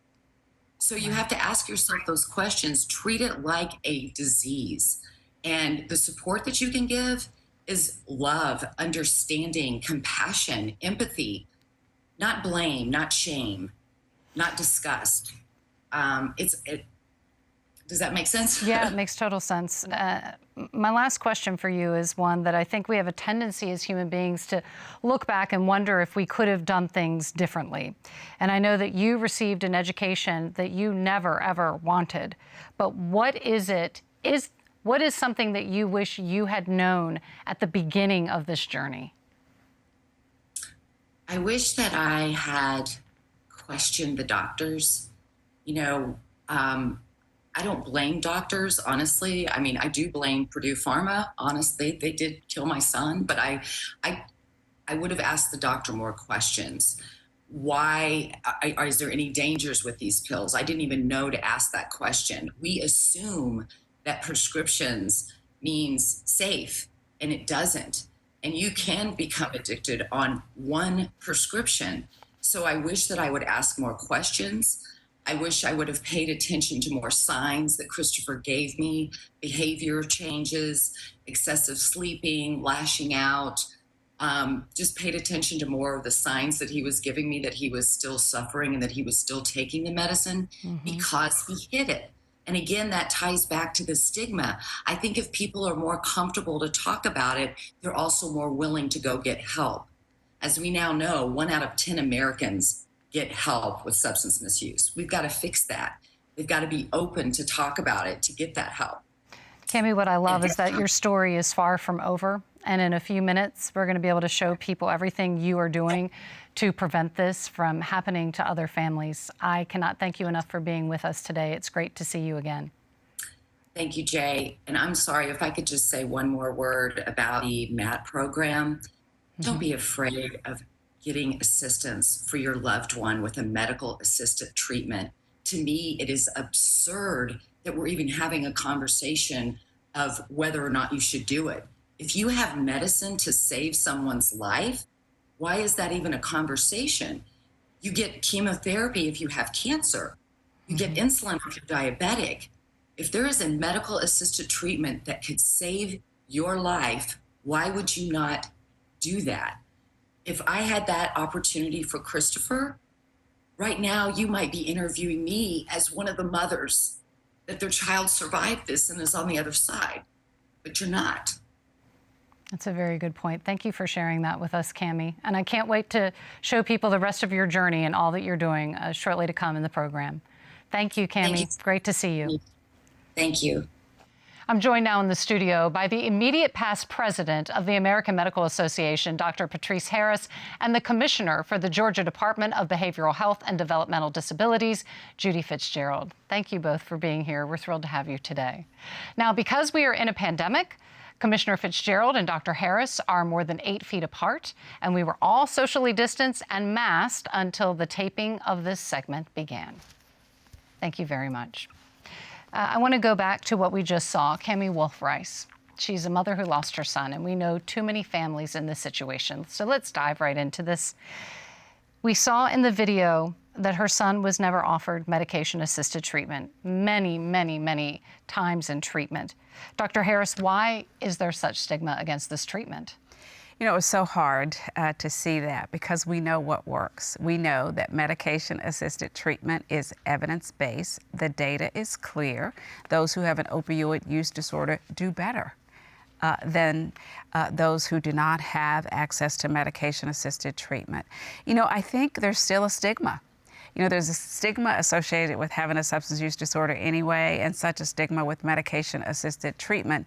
So you have to ask yourself those questions, treat it like a disease. And the support that you can give is love, understanding, compassion, empathy, not blame, not shame, not disgust. Does that make sense? Yeah, it makes total sense. My last question for you is one that I think we have a tendency as human beings to look back and wonder if we could have done things differently. And I know that you received an education that you never, ever wanted. But what is something that you wish you had known at the beginning of this journey? I wish that I had questioned the doctors. You know, I don't blame doctors, honestly. I mean, I do blame Purdue Pharma. Honestly, they did kill my son, but I would have asked the doctor more questions. Why, is there any dangers with these pills? I didn't even know to ask that question. We assume that prescriptions means safe, and it doesn't. And you can become addicted on one prescription. So I wish that I would ask more questions. I wish I would have paid attention to more signs that Christopher gave me, behavior changes, excessive sleeping, lashing out, just paid attention to more of the signs that he was giving me, that he was still suffering and that he was still taking the medicine because he hid it. And again, that ties back to the stigma. I think if people are more comfortable to talk about it, they're also more willing to go get help. As we now know, 1 out of 10 Americans get help with substance misuse. We've got to fix that. We've got to be open to talk about it, to get that help. Cami, what I love is that your story is far from over. And in a few minutes, we're going to be able to show people everything you are doing to prevent this from happening to other families. I cannot thank you enough for being with us today. It's great to see you again. Thank you, Jay. And I'm sorry, if I could just say one more word about the MAT program. Don't be afraid of getting assistance for your loved one with a medical assisted treatment. To me, it is absurd that we're even having a conversation of whether or not you should do it. If you have medicine to save someone's life, why is that even a conversation? You get chemotherapy if you have cancer. You get insulin if you're diabetic. If there is a medical assisted treatment that could save your life, why would you not do that? If I had that opportunity for Christopher, right now you might be interviewing me as one of the mothers that their child survived this and is on the other side, but you're not. That's a very good point. Thank you for sharing that with us, Cami. And I can't wait to show people the rest of your journey and all that you're doing shortly to come in the program. Thank you, Cami. Thank you. Great to see you. Thank you. I'm joined now in the studio by the immediate past president of the American Medical Association, Dr. Patrice Harris, and the commissioner for the Georgia Department of Behavioral Health and Developmental Disabilities, Judy Fitzgerald. Thank you both for being here. We're thrilled to have you today. Now, because we are in a pandemic, Commissioner Fitzgerald and Dr. Harris are more than 8 feet apart, and we were all socially distanced and masked until the taping of this segment began. Thank you very much. I want to go back to what we just saw, Cami Wolf-Rice. She's a mother who lost her son, and we know too many families in this situation. So let's dive right into this. We saw in the video that her son was never offered medication-assisted treatment, many times in treatment. Dr. Harris, why is there such stigma against this treatment? You know, it's so hard to see that because we know what works. We know that medication-assisted treatment is evidence-based. The data is clear. Those who have an opioid use disorder do better than those who do not have access to medication-assisted treatment. You know, I think there's still a stigma. You know, there's a stigma associated with having a substance use disorder anyway, and such a stigma with medication-assisted treatment,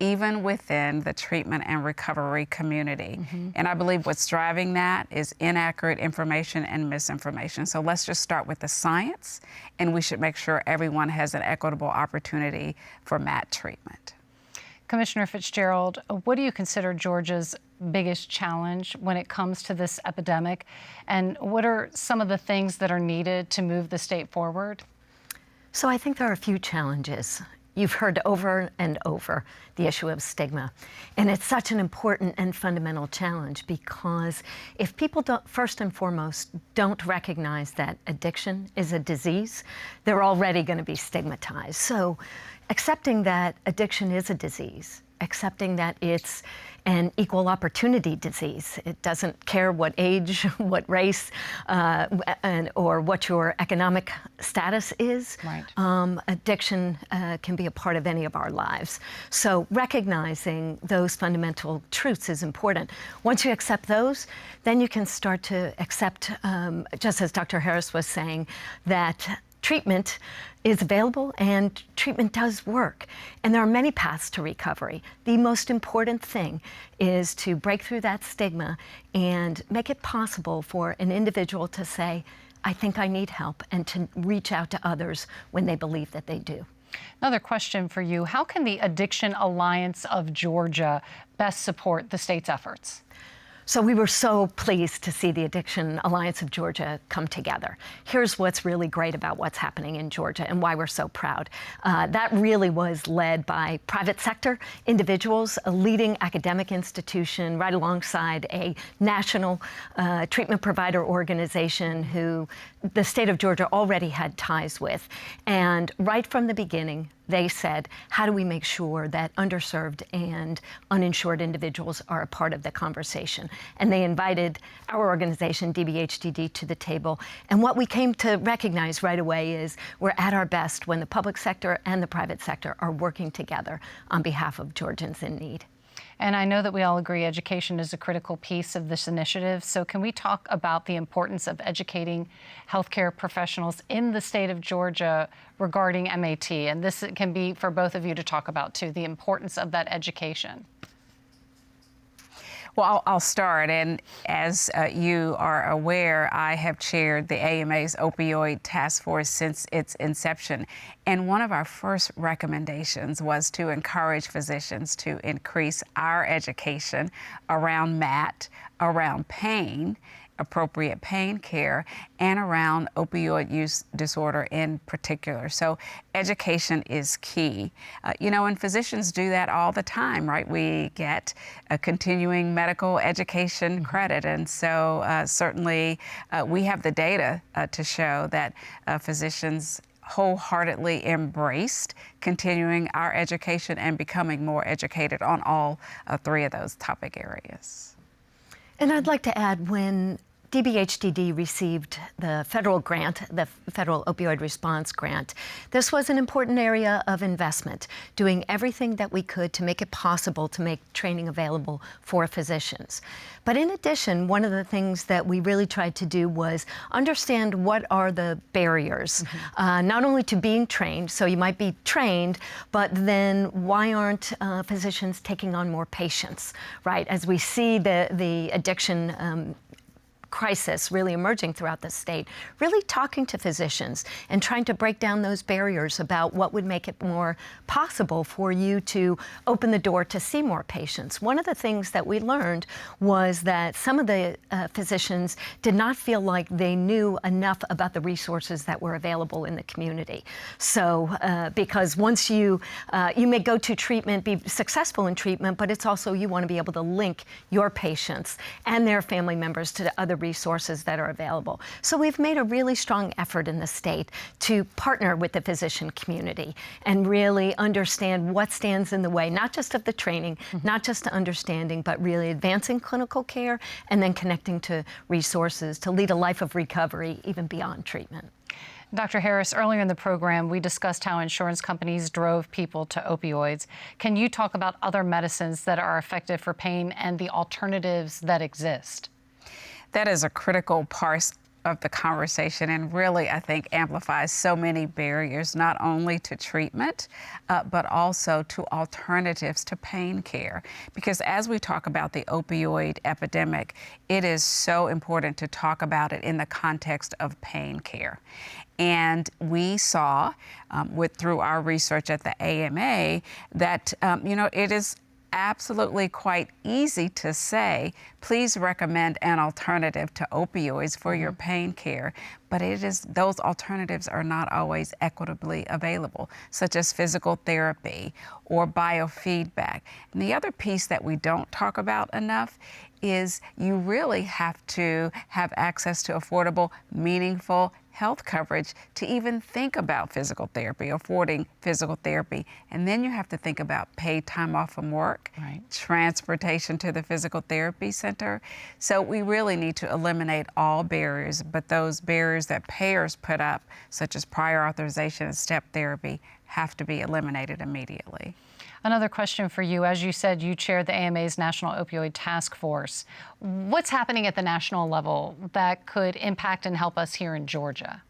even within the treatment and recovery community. And I believe what's driving that is inaccurate information and misinformation. So let's just start with the science, and we should make sure everyone has an equitable opportunity for MAT treatment. Commissioner Fitzgerald, what do you consider Georgia's biggest challenge when it comes to this epidemic? And what are some of the things that are needed to move the state forward? So I think there are a few challenges. You've heard over and over the issue of stigma. And it's such an important and fundamental challenge because if people don't, first and foremost, don't recognize that addiction is a disease, they're already going to be stigmatized. So accepting that addiction is a disease, accepting that it's an equal opportunity disease. It doesn't care what age, what race, or what your economic status is. Right. Addiction can be a part of any of our lives. So recognizing those fundamental truths is important. Once you accept those, then you can start to accept, just as Dr. Harris was saying, that treatment is available and treatment does work. And there are many paths to recovery. The most important thing is to break through that stigma and make it possible for an individual to say, I think I need help, and to reach out to others when they believe that they do. Another question for you. How can the Addiction Alliance of Georgia best support the state's efforts? So we were so pleased to see the Addiction Alliance of Georgia come together. Here's what's really great about what's happening in Georgia and why we're so proud. That really was led by private sector individuals, a leading academic institution right alongside a national treatment provider organization who the state of Georgia already had ties with. And right from the beginning, they said, how do we make sure that underserved and uninsured individuals are a part of the conversation? And they invited our organization, DBHDD, to the table. And what we came to recognize right away is we're at our best when the public sector and the private sector are working together on behalf of Georgians in need. And I know that we all agree education is a critical piece of this initiative. So can we talk about the importance of educating healthcare professionals in the state of Georgia regarding MAT? And this can be for both of you to talk about, too, the importance of that education. Well, I'll start, and as you are aware, I have chaired the AMA's Opioid Task Force since its inception, and one of our first recommendations was to encourage physicians to increase our education around MAT, around pain, appropriate pain care, and around opioid use disorder in particular. So education is key. You know, and physicians do that all the time, right? We get a continuing medical education credit. And so certainly we have the data to show that physicians wholeheartedly embraced continuing our education and becoming more educated on all three of those topic areas. And I'd like to add, when DBHDD received the federal grant, the Federal Opioid Response Grant. This was an important area of investment, doing everything that we could to make it possible to make training available for physicians. But in addition, one of the things that we really tried to do was understand what are the barriers, not only to being trained, so you might be trained, but then why aren't physicians taking on more patients, right? As we see the addiction crisis really emerging throughout the state, really talking to physicians and trying to break down those barriers about what would make it more possible for you to open the door to see more patients. One of the things that we learned was that some of the physicians did not feel like they knew enough about the resources that were available in the community. So, because once you may go to treatment, be successful in treatment, but it's also you want to be able to link your patients and their family members to the other resources that are available. So we've made a really strong effort in the state to partner with the physician community and really understand what stands in the way, not just of the training, not just to understanding, but really advancing clinical care and then connecting to resources to lead a life of recovery even beyond treatment. Dr. Harris, earlier in the program, we discussed how insurance companies drove people to opioids. Can you talk about other medicines that are effective for pain and the alternatives that exist? That is a critical part of the conversation and really, I think, amplifies so many barriers, not only to treatment, but also to alternatives to pain care. Because as we talk about the opioid epidemic, it is so important to talk about it in the context of pain care. And we saw, through our research at the AMA, that, it is absolutely quite easy to say, please recommend an alternative to opioids for your pain care, but those alternatives are not always equitably available, such as physical therapy or biofeedback. And the other piece that we don't talk about enough is you really have to have access to affordable, meaningful health coverage to even think about physical therapy, affording physical therapy. And then you have to think about paid time off from work, transportation to the physical therapy center. So we really need to eliminate all barriers, but those barriers that payers put up, such as prior authorization and step therapy, have to be eliminated immediately. Another question for you. As you said, you chair the AMA's National Opioid Task Force. What's happening at the national level that could impact and help us here in Georgia?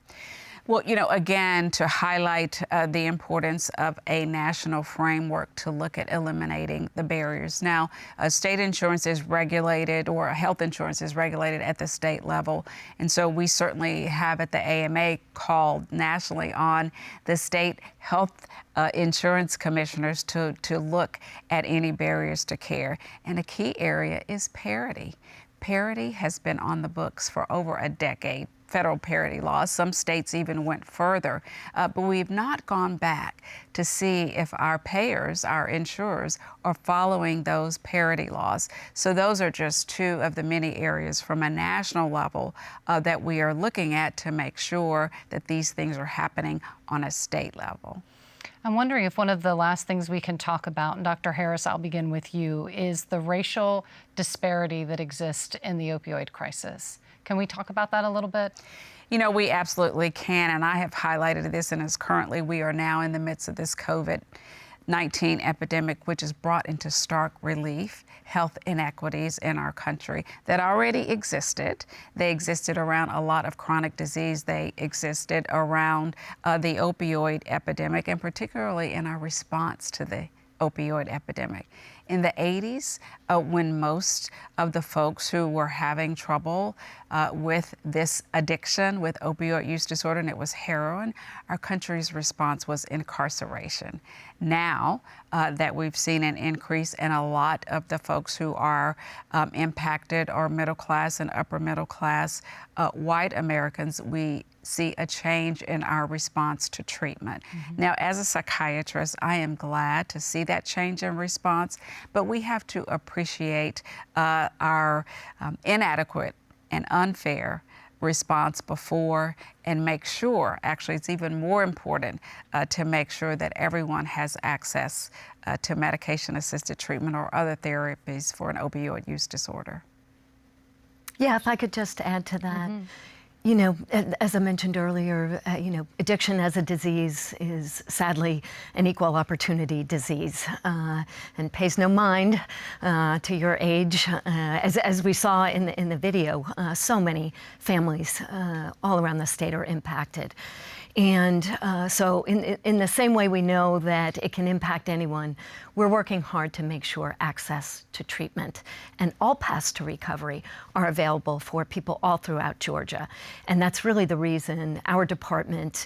Well, again, to highlight the importance of a national framework to look at eliminating the barriers. Now, state insurance is regulated, or health insurance is regulated at the state level. And so we certainly have at the AMA called nationally on the state health insurance commissioners to look at any barriers to care. And a key area is parity. Parity has been on the books for over a decade. Federal parity laws. Some states even went further, but we've not gone back to see if our payers, our insurers, are following those parity laws. So those are just two of the many areas from a national level that we are looking at to make sure that these things are happening on a state level. I'm wondering if one of the last things we can talk about, and Dr. Harris, I'll begin with you, is the racial disparity that exists in the opioid crisis. Can we talk about that a little bit? We absolutely can, and I have highlighted this, and as currently we are now in the midst of this COVID-19 epidemic, which has brought into stark relief health inequities in our country that already existed. They existed around a lot of chronic disease. They existed around the opioid epidemic, and particularly in our response to the opioid epidemic. In the 80s, when most of the folks who were having trouble with this addiction, with opioid use disorder, and it was heroin, our country's response was incarceration. Now that we've seen an increase in a lot of the folks who are impacted are middle class and upper middle class white Americans, we see a change in our response to treatment. Now, as a psychiatrist, I am glad to see that change in response, but we have to appreciate our inadequate and unfair response before and make sure, actually it's even more important to make sure that everyone has access to medication-assisted treatment or other therapies for an opioid use disorder. Yeah, if I could just add to that. You know, as I mentioned earlier, you know, addiction as a disease is sadly an equal opportunity disease and pays no mind to your age. As we saw in the video, so many families all around the state are impacted. And so in the same way we know that it can impact anyone, we're working hard to make sure access to treatment and all paths to recovery are available for people all throughout Georgia. And that's really the reason our department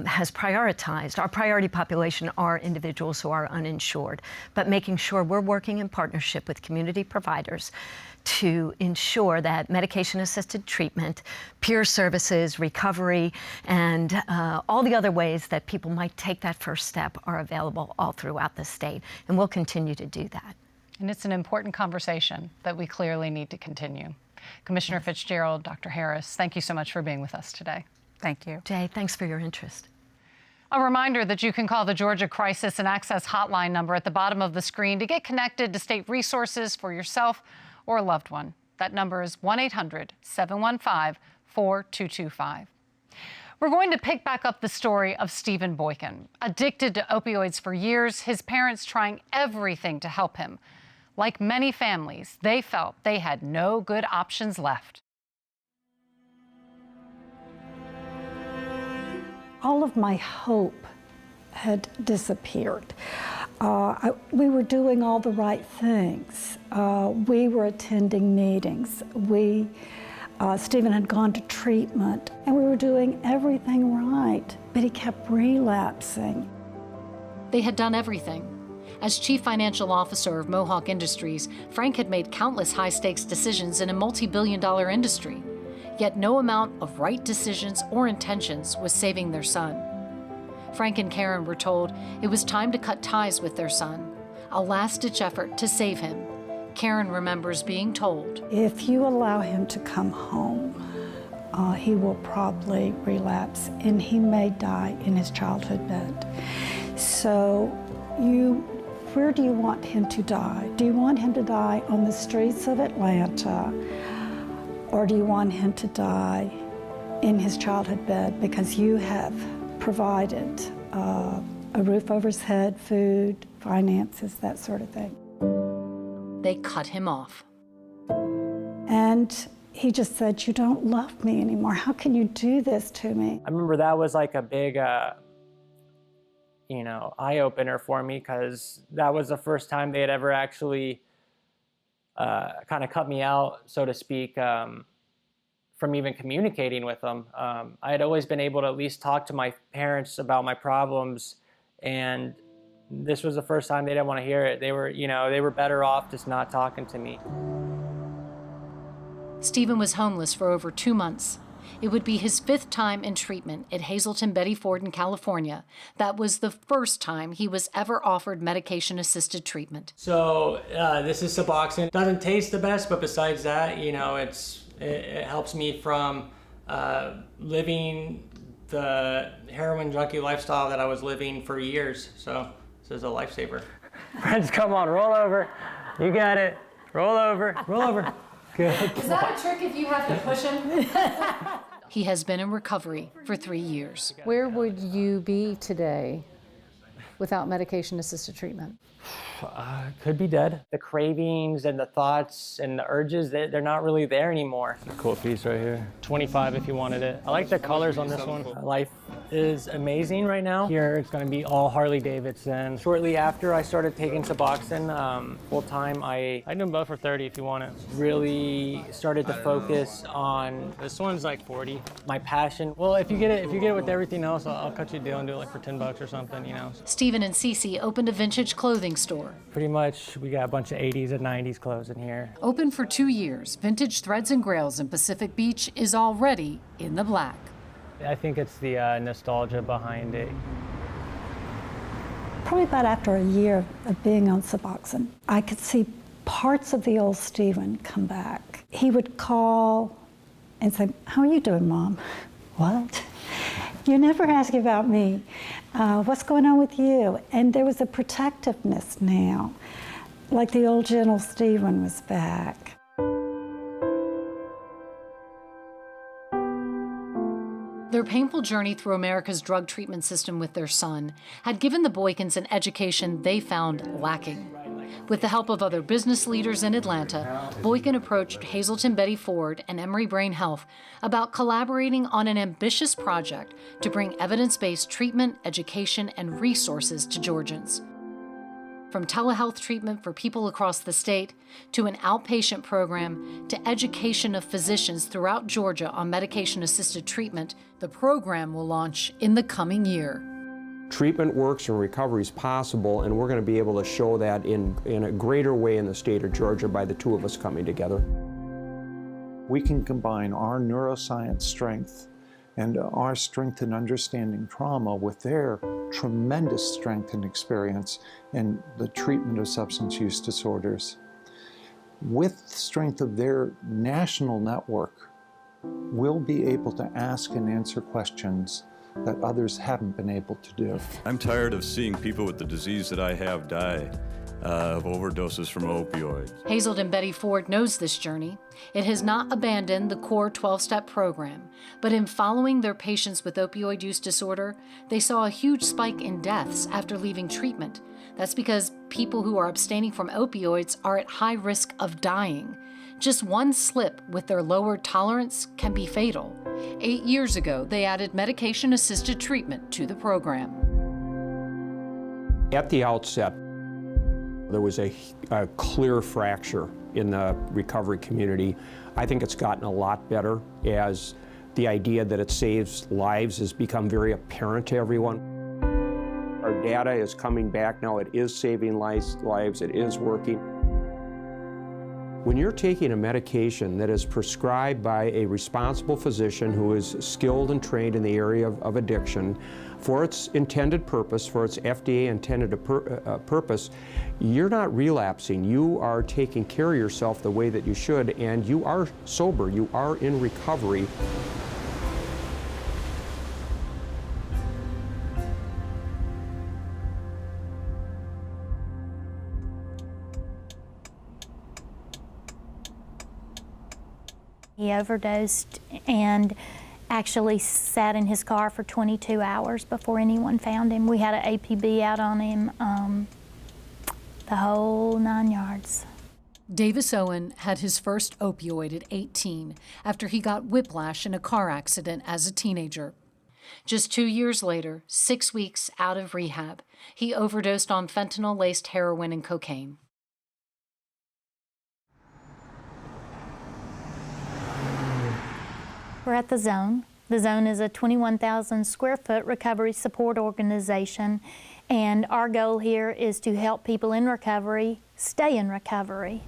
has prioritized. Our priority population are individuals who are uninsured, but making sure we're working in partnership with community providers to ensure that medication-assisted treatment, peer services, recovery, and all the other ways that people might take that first step are available all throughout the state. And we'll continue to do that. And it's an important conversation that we clearly need to continue. Commissioner Fitzgerald, Dr. Harris, thank you so much for being with us today. Thank you. Jay, thanks for your interest. A reminder that you can call the Georgia Crisis and Access Hotline number at the bottom of the screen to get connected to state resources for yourself or a loved one. That number is 1-800-715-4225. We're going to pick back up the story of Stephen Boykin. Addicted to opioids for years, his parents trying everything to help him. Like many families, they felt they had no good options left. All of my hope had disappeared. We were doing all the right things. We were attending meetings. Stephen had gone to treatment, and we were doing everything right, but he kept relapsing. They had done everything. As Chief Financial Officer of Mohawk Industries, Frank had made countless high-stakes decisions in a multi-billion-dollar industry. Yet no amount of right decisions or intentions was saving their son. Frank and Karen were told it was time to cut ties with their son, a last-ditch effort to save him. Karen remembers being told, if you allow him to come home, he will probably relapse and he may die in his childhood bed. So where do you want him to die? Do you want him to die on the streets of Atlanta, or do you want him to die in his childhood bed because you have provided a roof over his head, food, finances, that sort of thing? They cut him off. And he just said, you don't love me anymore. How can you do this to me? I remember that was like a big, eye-opener for me, because that was the first time they had ever actually kind of cut me out, so to speak, from even communicating with them. I had always been able to at least talk to my parents about my problems, and this was the first time they didn't want to hear it. They were better off just not talking to me. Stephen was homeless for over 2 months. It would be his 5th time in treatment at Hazleton Betty Ford in California. That was the first time he was ever offered medication-assisted treatment. So this is Suboxone. Doesn't taste the best, but besides that, it helps me from living the heroin junkie lifestyle that I was living for years. So this is a lifesaver. Friends, come on, roll over. You got it. Roll over. Roll over. Good. Is that a trick if you have to push him? He has been in recovery for 3 years. Where would you be today without medication-assisted treatment? Could be dead. The cravings and the thoughts and the urges, they're not really there anymore. A cool piece right here. 25 if you wanted it. I like the colors on this one. Life is amazing right now. Here it's going to be all Harley Davidson. Shortly after I started taking Suboxone full time, I do them both for 30 if you want it. Really started to focus on, this one's like 40. My passion. Well, if you get it with everything else, I'll cut you a deal and do it like for $10 or something, Stephen and Cece opened a vintage clothing store. Pretty much, we got a bunch of 80s and 90s clothes in here. Open for 2 years, Vintage Threads and Grails in Pacific Beach is already in the black. I think it's the nostalgia behind it. Probably about after a year of being on Suboxone, I could see parts of the old Stephen come back. He would call and say, how are you doing, Mom? What? You never ask about me. What's going on with you? And there was a protectiveness now, like the old gentle Stephen was back. Their painful journey through America's drug treatment system with their son had given the Boykins an education they found lacking. With the help of other business leaders in Atlanta, Boykin approached Hazelton Betty Ford and Emory Brain Health about collaborating on an ambitious project to bring evidence-based treatment, education, and resources to Georgians. From telehealth treatment for people across the state, to an outpatient program, to education of physicians throughout Georgia on medication-assisted treatment, the program will launch in the coming year. Treatment works and recovery is possible, and we're going to be able to show that in a greater way in the state of Georgia by the two of us coming together. We can combine our neuroscience strength and our strength in understanding trauma with their tremendous strength and experience in the treatment of substance use disorders. With the strength of their national network, we'll be able to ask and answer questions that others haven't been able to do. I'm tired of seeing people with the disease that I have die of overdoses from opioids. Hazelton Betty Ford knows this journey. It has not abandoned the core 12-step program, but in following their patients with opioid use disorder, they saw a huge spike in deaths after leaving treatment. That's because people who are abstaining from opioids are at high risk of dying. Just one slip with their lowered tolerance can be fatal. 8 years ago, they added medication-assisted treatment to the program. At the outset, there was a clear fracture in the recovery community. I think it's gotten a lot better as the idea that it saves lives has become very apparent to everyone. Our data is coming back now. It is saving lives. It is working. When you're taking a medication that is prescribed by a responsible physician who is skilled and trained in the area of addiction for its intended purpose, for its FDA intended purpose, you're not relapsing. You are taking care of yourself the way that you should, and you are sober. You are in recovery. He overdosed and actually sat in his car for 22 hours before anyone found him. We had an APB out on him, the whole 9 yards. Davis Owen had his first opioid at 18 after he got whiplash in a car accident as a teenager. Just 2 years later, 6 weeks out of rehab, he overdosed on fentanyl-laced heroin and cocaine. We're at the Zone. The Zone is a 21,000 square foot recovery support organization, and our goal here is to help people in recovery stay in recovery.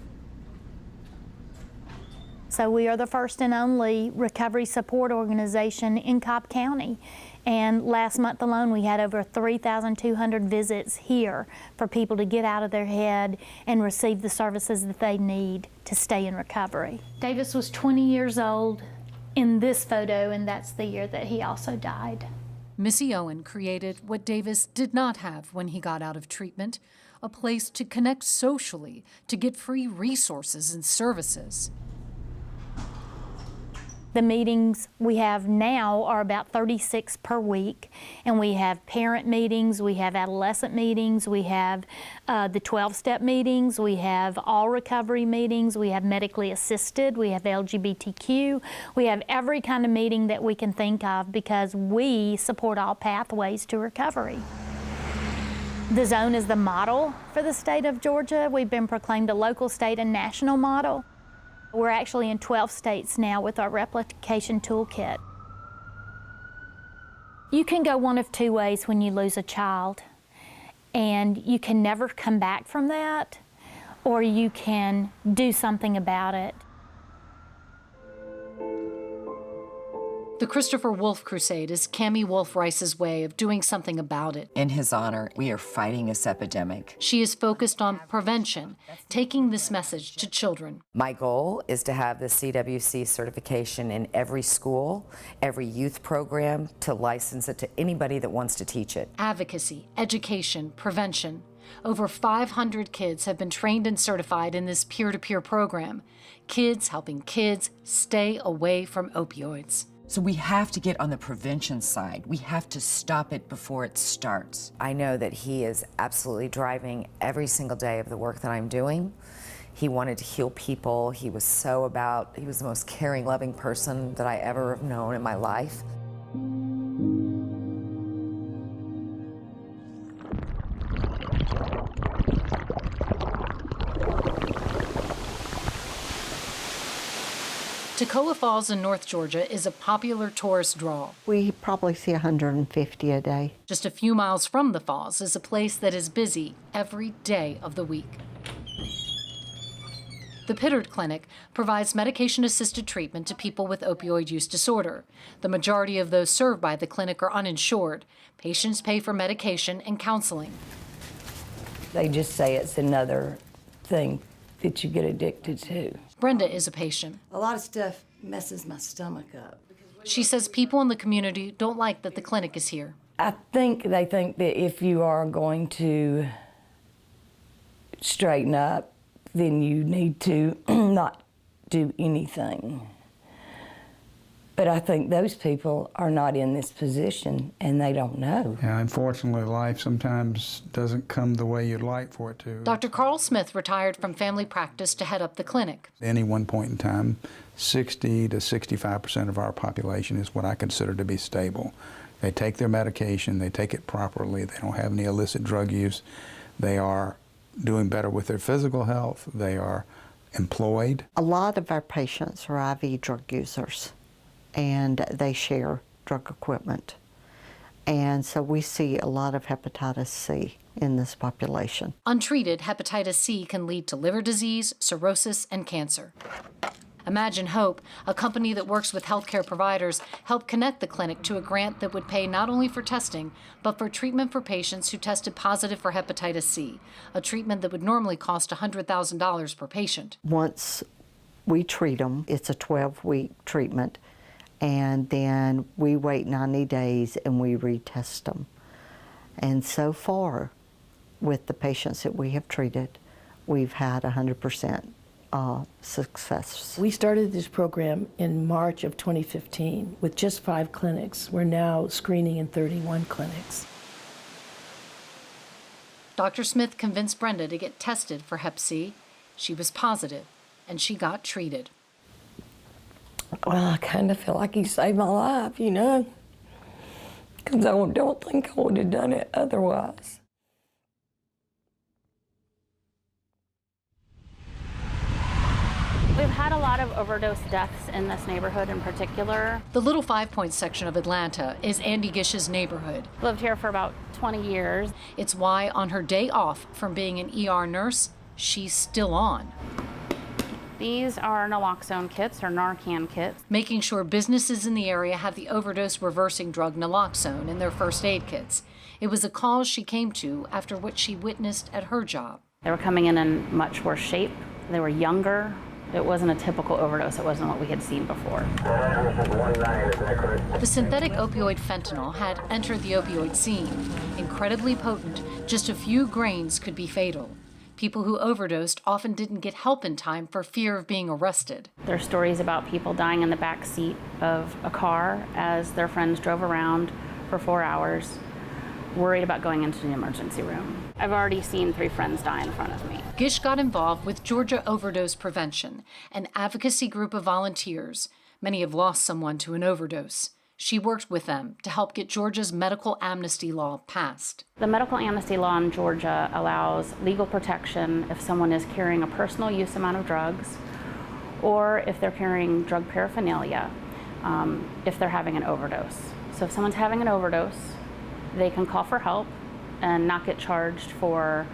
So we are the first and only recovery support organization in Cobb County. And last month alone, we had over 3,200 visits here for people to get out of their head and receive the services that they need to stay in recovery. Davis was 20 years old in this photo, and that's the year that he also died. Missy Owen created what Davis did not have when he got out of treatment, a place to connect socially, to get free resources and services. The meetings we have now are about 36 per week, and we have parent meetings, we have adolescent meetings, we have the 12-step meetings, we have all recovery meetings, we have medically assisted, we have LGBTQ, we have every kind of meeting that we can think of because we support all pathways to recovery. The Zone is the model for the state of Georgia. We've been proclaimed a local, state, and national model. We're actually in 12 states now with our replication toolkit. You can go one of two ways when you lose a child, and you can never come back from that, or you can do something about it. The Christopher Wolf Crusade is Cammie Wolf Rice's way of doing something about it. In his honor, we are fighting this epidemic. She is focused on prevention, taking this message to children. My goal is to have the CWC certification in every school, every youth program, to license it to anybody that wants to teach it. Advocacy, education, prevention. Over 500 kids have been trained and certified in this peer-to-peer program. Kids helping kids stay away from opioids. So we have to get on the prevention side. We have to stop it before it starts. I know that he is absolutely driving every single day of the work that I'm doing. He wanted to heal people. He was the most caring, loving person that I ever have known in my life. Toccoa Falls in North Georgia is a popular tourist draw. We probably see 150 a day. Just a few miles from the falls is a place that is busy every day of the week. The Pittard Clinic provides medication-assisted treatment to people with opioid use disorder. The majority of those served by the clinic are uninsured. Patients pay for medication and counseling. They just say it's another thing that you get addicted to. Brenda is a patient. A lot of stuff messes my stomach up. She says people in the community don't like that the clinic is here. I think they think that if you are going to straighten up, then you need to not do anything. But I think those people are not in this position and they don't know. Yeah, unfortunately, life sometimes doesn't come the way you'd like for it to. Dr. Carl Smith retired from family practice to head up the clinic. At any one point in time, 60 to 65% of our population is what I consider to be stable. They take their medication, they take it properly, they don't have any illicit drug use, they are doing better with their physical health, they are employed. A lot of our patients are IV drug users, and they share drug equipment. And so we see a lot of hepatitis C in this population. Untreated, hepatitis C can lead to liver disease, cirrhosis, and cancer. Imagine Hope, a company that works with healthcare providers, helped connect the clinic to a grant that would pay not only for testing, but for treatment for patients who tested positive for hepatitis C, a treatment that would normally cost $100,000 per patient. Once we treat them, it's a 12-week treatment, and then we wait 90 days and we retest them. And so far, with the patients that we have treated, we've had 100% success. We started this program in March of 2015 with just 5 clinics. We're now screening in 31 clinics. Dr. Smith convinced Brenda to get tested for Hep C. She was positive, and she got treated. Well, I kind of feel like he saved my life, you know, because I don't think I would have done it otherwise. We've had a lot of overdose deaths in this neighborhood in particular. The Little Five Points section of Atlanta is Andy Gish's neighborhood. Lived here for about 20 years. It's why on her day off from being an ER nurse, she's still on. These are naloxone kits or Narcan kits. Making sure businesses in the area have the overdose reversing drug naloxone in their first aid kits. It was a cause she came to after what she witnessed at her job. They were coming in much worse shape. They were younger. It wasn't a typical overdose. It wasn't what we had seen before. The synthetic opioid fentanyl had entered the opioid scene. Incredibly potent, just a few grains could be fatal. People who overdosed often didn't get help in time for fear of being arrested. There are stories about people dying in the back seat of a car as their friends drove around for 4 hours, worried about going into the emergency room. I've already seen 3 friends die in front of me. Gish got involved with Georgia Overdose Prevention, an advocacy group of volunteers. Many have lost someone to an overdose. She worked with them to help get Georgia's medical amnesty law passed. The medical amnesty law in Georgia allows legal protection if someone is carrying a personal use amount of drugs or if they're carrying drug paraphernalia, if they're having an overdose. So if someone's having an overdose, they can call for help and not get charged for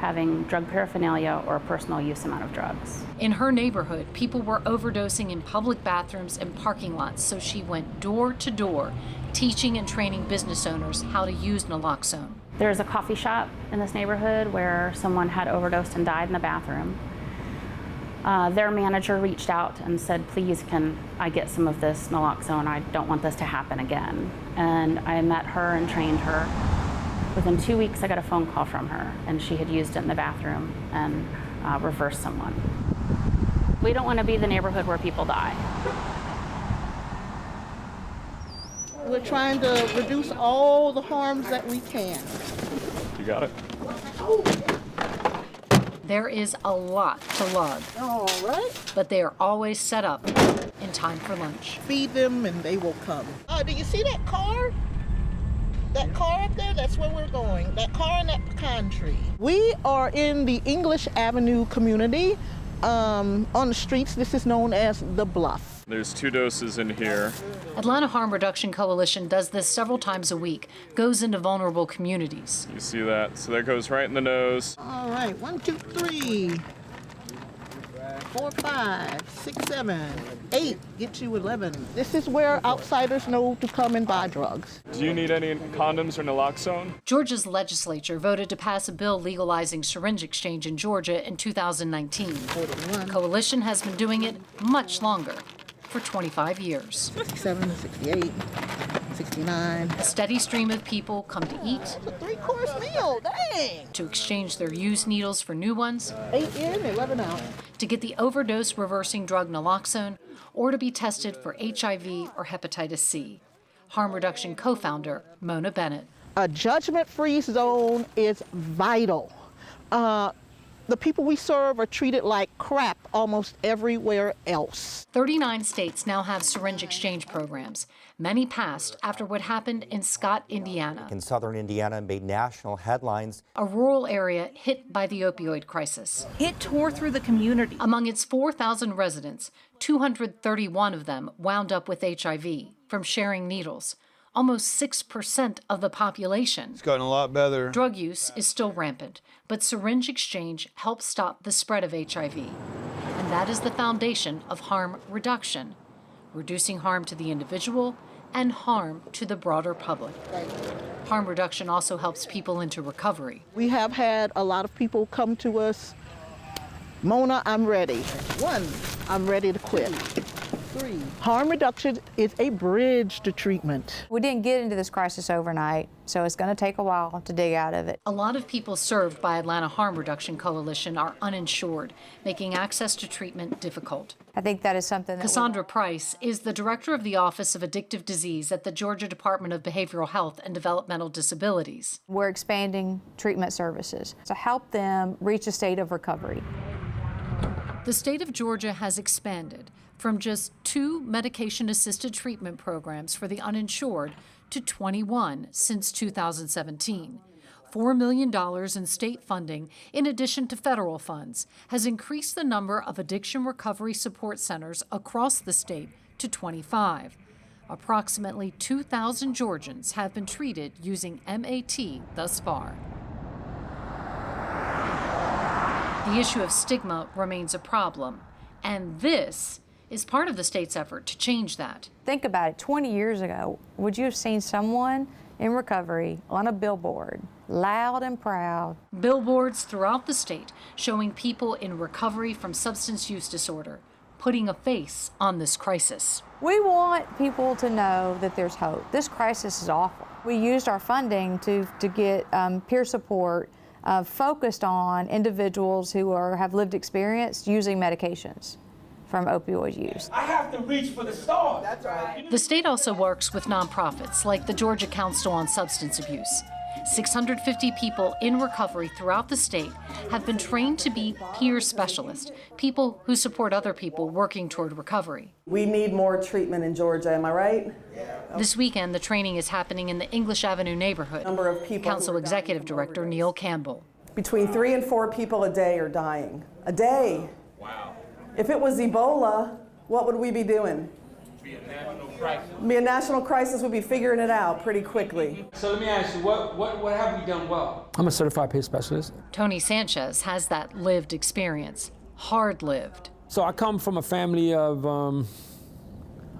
having drug paraphernalia or a personal use amount of drugs. In her neighborhood, people were overdosing in public bathrooms and parking lots, so she went door to door, teaching and training business owners how to use naloxone. There's a coffee shop in this neighborhood where someone had overdosed and died in the bathroom. Their manager reached out and said, please, can I get some of this naloxone? I don't want this to happen again. And I met her and trained her. Within 2 weeks, I got a phone call from her, and she had used it in the bathroom and reversed someone. We don't want to be the neighborhood where people die. We're trying to reduce all the harms that we can. You got it. There is a lot to lug. All right. But they are always set up in time for lunch. Feed them and they will come. Do you see that car? That car up there, that's where we're going. That car and that pecan tree. We are in the English Avenue community. On the streets, this is known as the Bluff. There's 2 doses in here. Atlanta Harm Reduction Coalition does this several times a week, goes into vulnerable communities. You see that? So that goes right in the nose. All right, 1, 2, 3, 4, 5, 6, 7, 8, get you 11. This is where outsiders know to come and buy drugs. Do you need any condoms or naloxone? Georgia's legislature voted to pass a bill legalizing syringe exchange in Georgia in 2019. Coalition has been doing it much longer, for 25 years. 67, 68, 69. A steady stream of people come to eat. It's a 3-course meal, dang! To exchange their used needles for new ones. 8 in, 11 out. To get the overdose reversing drug naloxone, or to be tested for HIV or hepatitis C. Harm Reduction co-founder Mona Bennett. A judgment-free zone is vital. The people we serve are treated like crap almost everywhere else. 39 states now have syringe exchange programs. Many passed after what happened in Scott, Indiana. In southern Indiana, made national headlines. A rural area hit by the opioid crisis. It tore through the community. Among its 4,000 residents, 231 of them wound up with HIV from sharing needles. Almost 6% of the population. It's gotten a lot better. Drug use is still rampant, but syringe exchange helps stop the spread of HIV. And that is the foundation of harm reduction, reducing harm to the individual and harm to the broader public. Harm reduction also helps people into recovery. We have had a lot of people come to us, Mona, I'm ready. 1, I'm ready to quit. 3. Harm reduction is a bridge to treatment. We didn't get into this crisis overnight, so it's going to take a while to dig out of it. A lot of people served by Atlanta Harm Reduction Coalition are uninsured, making access to treatment difficult. I think that is something that Cassandra Price is the director of the Office of Addictive Disease at the Georgia Department of Behavioral Health and Developmental Disabilities. We're expanding treatment services to help them reach a state of recovery. The state of Georgia has expanded from just 2 medication-assisted treatment programs for the uninsured to 21 since 2017. $4 million in state funding, in addition to federal funds, has increased the number of addiction recovery support centers across the state to 25. Approximately 2,000 Georgians have been treated using MAT thus far. The issue of stigma remains a problem, and this is part of the state's effort to change that. Think about it, 20 years ago, would you have seen someone in recovery on a billboard, loud and proud? Billboards throughout the state showing people in recovery from substance use disorder, putting a face on this crisis. We want people to know that there's hope. This crisis is awful. We used our funding to get peer support focused on individuals who have lived experience using medications from opioid use. I have to reach for the stars. That's right. The state also works with nonprofits like the Georgia Council on Substance Abuse. 650 people in recovery throughout the state have been trained to be peer specialists, people who support other people working toward recovery. We need more treatment in Georgia, am I right? This weekend, the training is happening in the English Avenue neighborhood. Number of people Council Executive Director Neil Campbell. Between 3 and 4 people a day are dying. A day. Wow. If it was Ebola, what would we be doing? Be a national crisis. Be a national crisis, we'd be figuring it out pretty quickly. So let me ask you, what have we done well? I'm a certified peer specialist. Tony Sanchez has that lived experience, hard-lived. So I come from a family of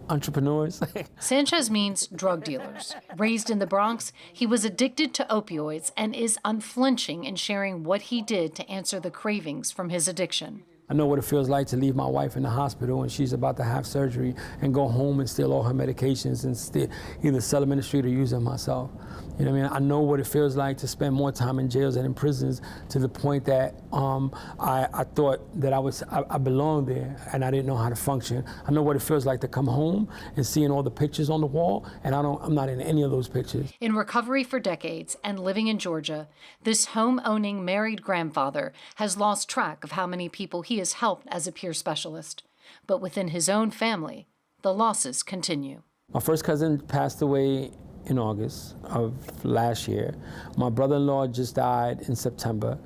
entrepreneurs. Sanchez means drug dealers. Raised in the Bronx, he was addicted to opioids and is unflinching in sharing what he did to answer the cravings from his addiction. I know what it feels like to leave my wife in the hospital and she's about to have surgery and go home and steal all her medications and still either sell them in the street or use them myself. You know what I mean? I know what it feels like to spend more time in jails and in prisons to the point that I thought that I belonged there and I didn't know how to function. I know what it feels like to come home and seeing all the pictures on the wall, and I'm not in any of those pictures. In recovery for decades and living in Georgia, this home-owning married grandfather has lost track of how many people he has helped as a peer specialist. But within his own family, the losses continue. My first cousin passed away in August of last year. My brother-in-law just died in September.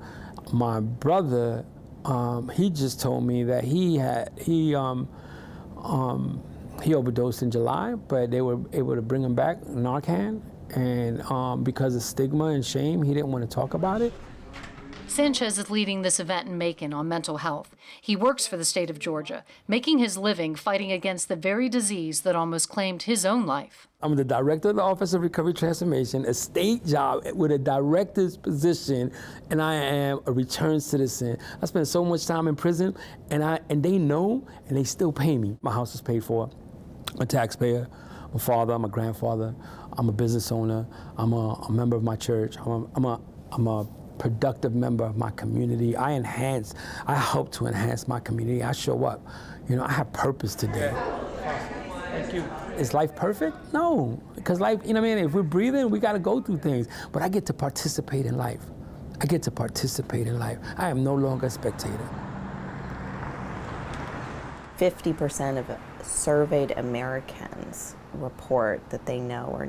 My brother, he just told me that he overdosed in July, but they were able to bring him back Narcan, and because of stigma and shame, he didn't want to talk about it. Sanchez is leading this event in Macon on mental health. He works for the state of Georgia, making his living fighting against the very disease that almost claimed his own life. I'm the director of the Office of Recovery Transformation, a state job with a director's position, and I am a returned citizen. I spent so much time in prison, and they know, and they still pay me. My house is paid for. I'm a taxpayer. I'm a father. I'm a grandfather. I'm a business owner. I'm a member of my church. I'm a productive member of my community. I help to enhance my community. I show up. You know, I have purpose today. Thank you. Is life perfect? No, because life, you know what I mean? If we're breathing, we got to go through things. But I get to participate in life. I get to participate in life. I am no longer a spectator. 50% of surveyed Americans report that they know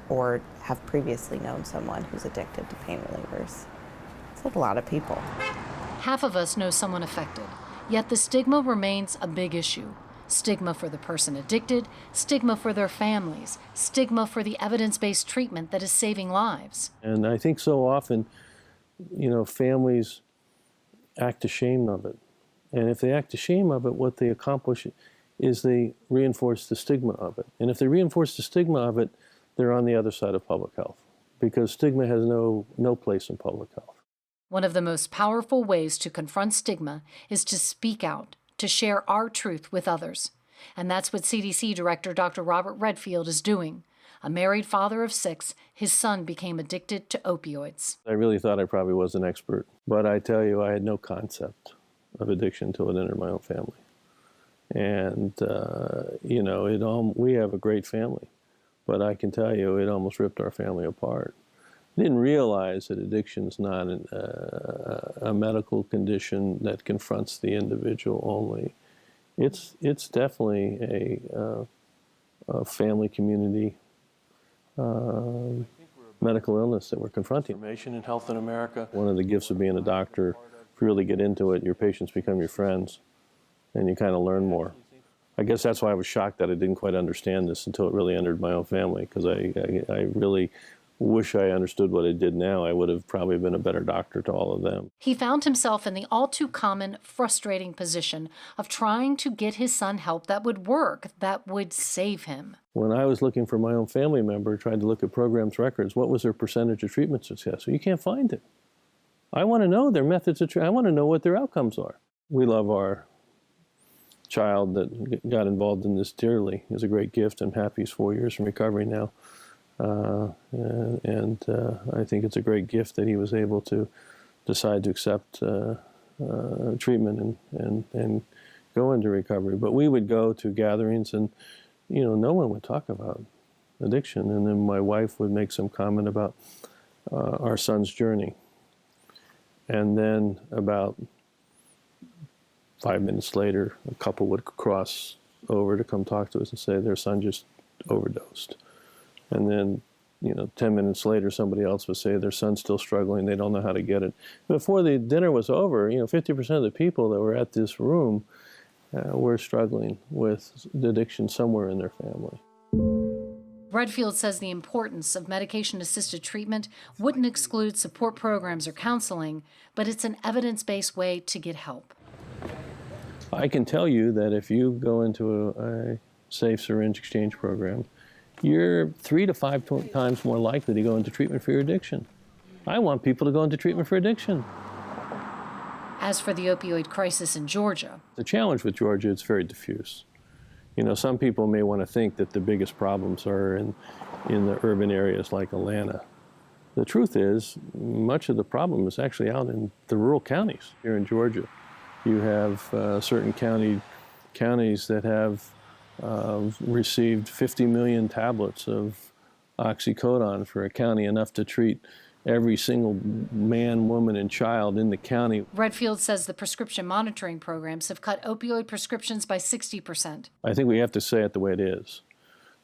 or have previously known someone who's addicted to pain relievers. It's a lot of people. Half of us know someone affected, yet the stigma remains a big issue. Stigma for the person addicted, stigma for their families, stigma for the evidence-based treatment that is saving lives. And I think so often, you know, families act ashamed of it. And if they act ashamed of it, what they accomplish is they reinforce the stigma of it. And if they reinforce the stigma of it, they're on the other side of public health, because stigma has no place in public health. One of the most powerful ways to confront stigma is to speak out, to share our truth with others. And that's what CDC Director Dr. Robert Redfield is doing. A married father of 6, his son became addicted to opioids. I really thought I probably was an expert, but I tell you, I had no concept of addiction until it entered my own family. And, you know, we have a great family, but I can tell you it almost ripped our family apart. I didn't realize that addiction is not a medical condition that confronts the individual only. It's definitely a family community medical illness that we're confronting. Information and health in America. One of the gifts of being a doctor, if you really get into it, your patients become your friends, and you kind of learn more. I guess that's why I was shocked that I didn't quite understand this until it really entered my own family, because I really wish I understood what I did now. I would have probably been a better doctor to all of them. He found himself in the all-too-common, frustrating position of trying to get his son help that would work, that would save him. When I was looking for my own family member, tried to look at programs records, what was their percentage of treatment success? Well, you can't find it. I want to know their methods of treatment. I want to know what their outcomes are. We love our child that got involved in this dearly. It was a great gift. I'm happy he's 4 years from recovery now. I think it's a great gift that he was able to decide to accept treatment and go into recovery. But we would go to gatherings and, you know, no one would talk about addiction. And then my wife would make some comment about our son's journey. And then about 5 minutes later, a couple would cross over to come talk to us and say their son just overdosed. And then, you know, 10 minutes later, somebody else would say their son's still struggling, they don't know how to get it. Before the dinner was over, you know, 50% of the people that were at this room were struggling with addiction somewhere in their family. Redfield says the importance of medication-assisted treatment wouldn't exclude support programs or counseling, but it's an evidence-based way to get help. I can tell you that if you go into a safe syringe exchange program, you're 3 to 5 times more likely to go into treatment for your addiction. I want people to go into treatment for addiction. As for the opioid crisis in Georgia, The challenge with Georgia, it's very diffuse. You know, some people may want to think that the biggest problems are in the urban areas like Atlanta. The truth is, much of the problem is actually out in the rural counties here in Georgia. You have certain counties that have received 50 million tablets of oxycodone for a county, enough to treat every single man, woman, and child in the county. Redfield says the prescription monitoring programs have cut opioid prescriptions by 60%. I think we have to say it the way it is.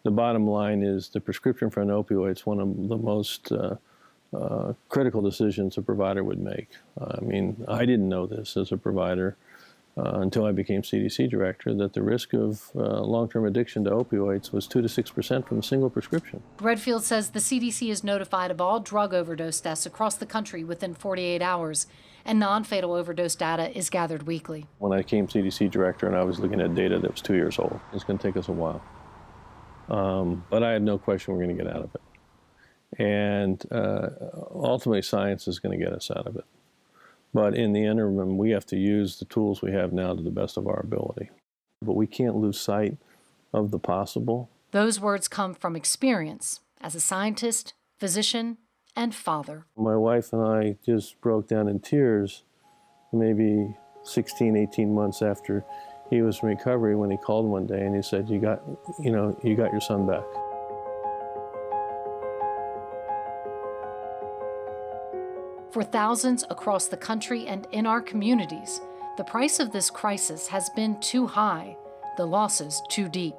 The bottom line is the prescription for an opioid is one of the most critical decisions a provider would make. I mean, I didn't know this as a provider until I became CDC director, that the risk of long-term addiction to opioids was 2 to 6% from a single prescription. Redfield says the CDC is notified of all drug overdose deaths across the country within 48 hours, and non-fatal overdose data is gathered weekly. When I became CDC director and I was looking at data that was 2 years old, it's going to take us a while. But I had no question we're going to get out of it. And ultimately, science is going to get us out of it. But in the interim, we have to use the tools we have now to the best of our ability. But we can't lose sight of the possible. Those words come from experience as a scientist, physician, and father. My wife and I just broke down in tears maybe 16, 18 months after he was in recovery, when he called one day and he said, you got your son back. For thousands across the country and in our communities, the price of this crisis has been too high, the losses too deep.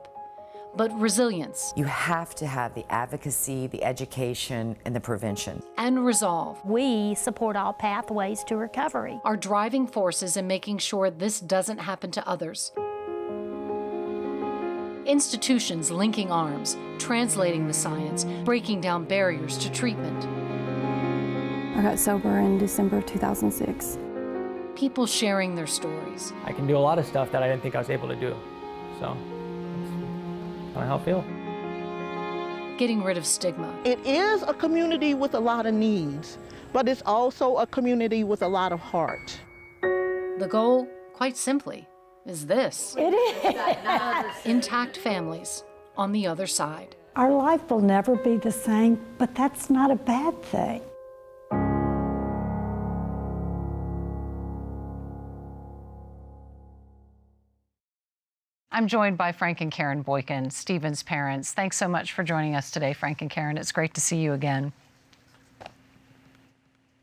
But resilience. You have to have the advocacy, the education, and the prevention. And resolve. We support all pathways to recovery. Are driving forces in making sure this doesn't happen to others. Institutions linking arms, translating the science, breaking down barriers to treatment. I got sober in December 2006. People sharing their stories. I can do a lot of stuff that I didn't think I was able to do. So that's kind of how I feel. Getting rid of stigma. It is a community with a lot of needs, but it's also a community with a lot of heart. The goal, quite simply, is this. It is. Intact families on the other side. Our life will never be the same, but that's not a bad thing. I'm joined by Frank and Karen Boykin, Stephen's parents. Thanks so much for joining us today, Frank and Karen. It's great to see you again.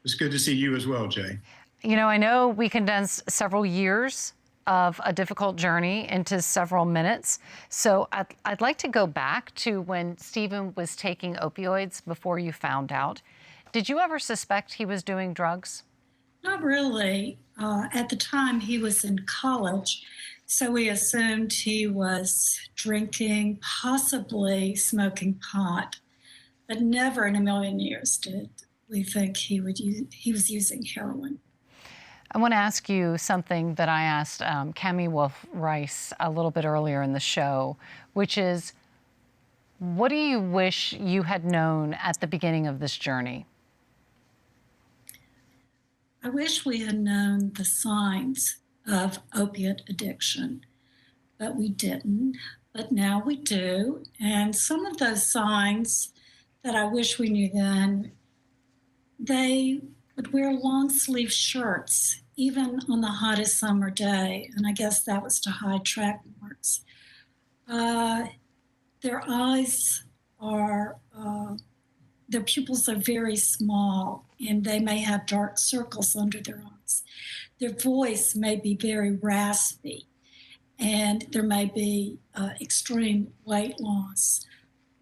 It's good to see you as well, Jay. You know, I know we condensed several years of a difficult journey into several minutes. So I'd like to go back to when Stephen was taking opioids before you found out. Did you ever suspect he was doing drugs? Not really. At the time, he was in college, so we assumed he was drinking, possibly smoking pot, but never in a million years did we think he was using heroin. I want to ask you something that I asked Cami Wolf-Rice a little bit earlier in the show, which is, what do you wish you had known at the beginning of this journey? I wish we had known the signs of opiate addiction, but we didn't. But now we do. And some of those signs that I wish we knew then, they would wear long sleeve shirts, even on the hottest summer day. And I guess that was to hide track marks. Their eyes are, their pupils are very small, and they may have dark circles under their eyes. Their voice may be very raspy, and there may be extreme weight loss.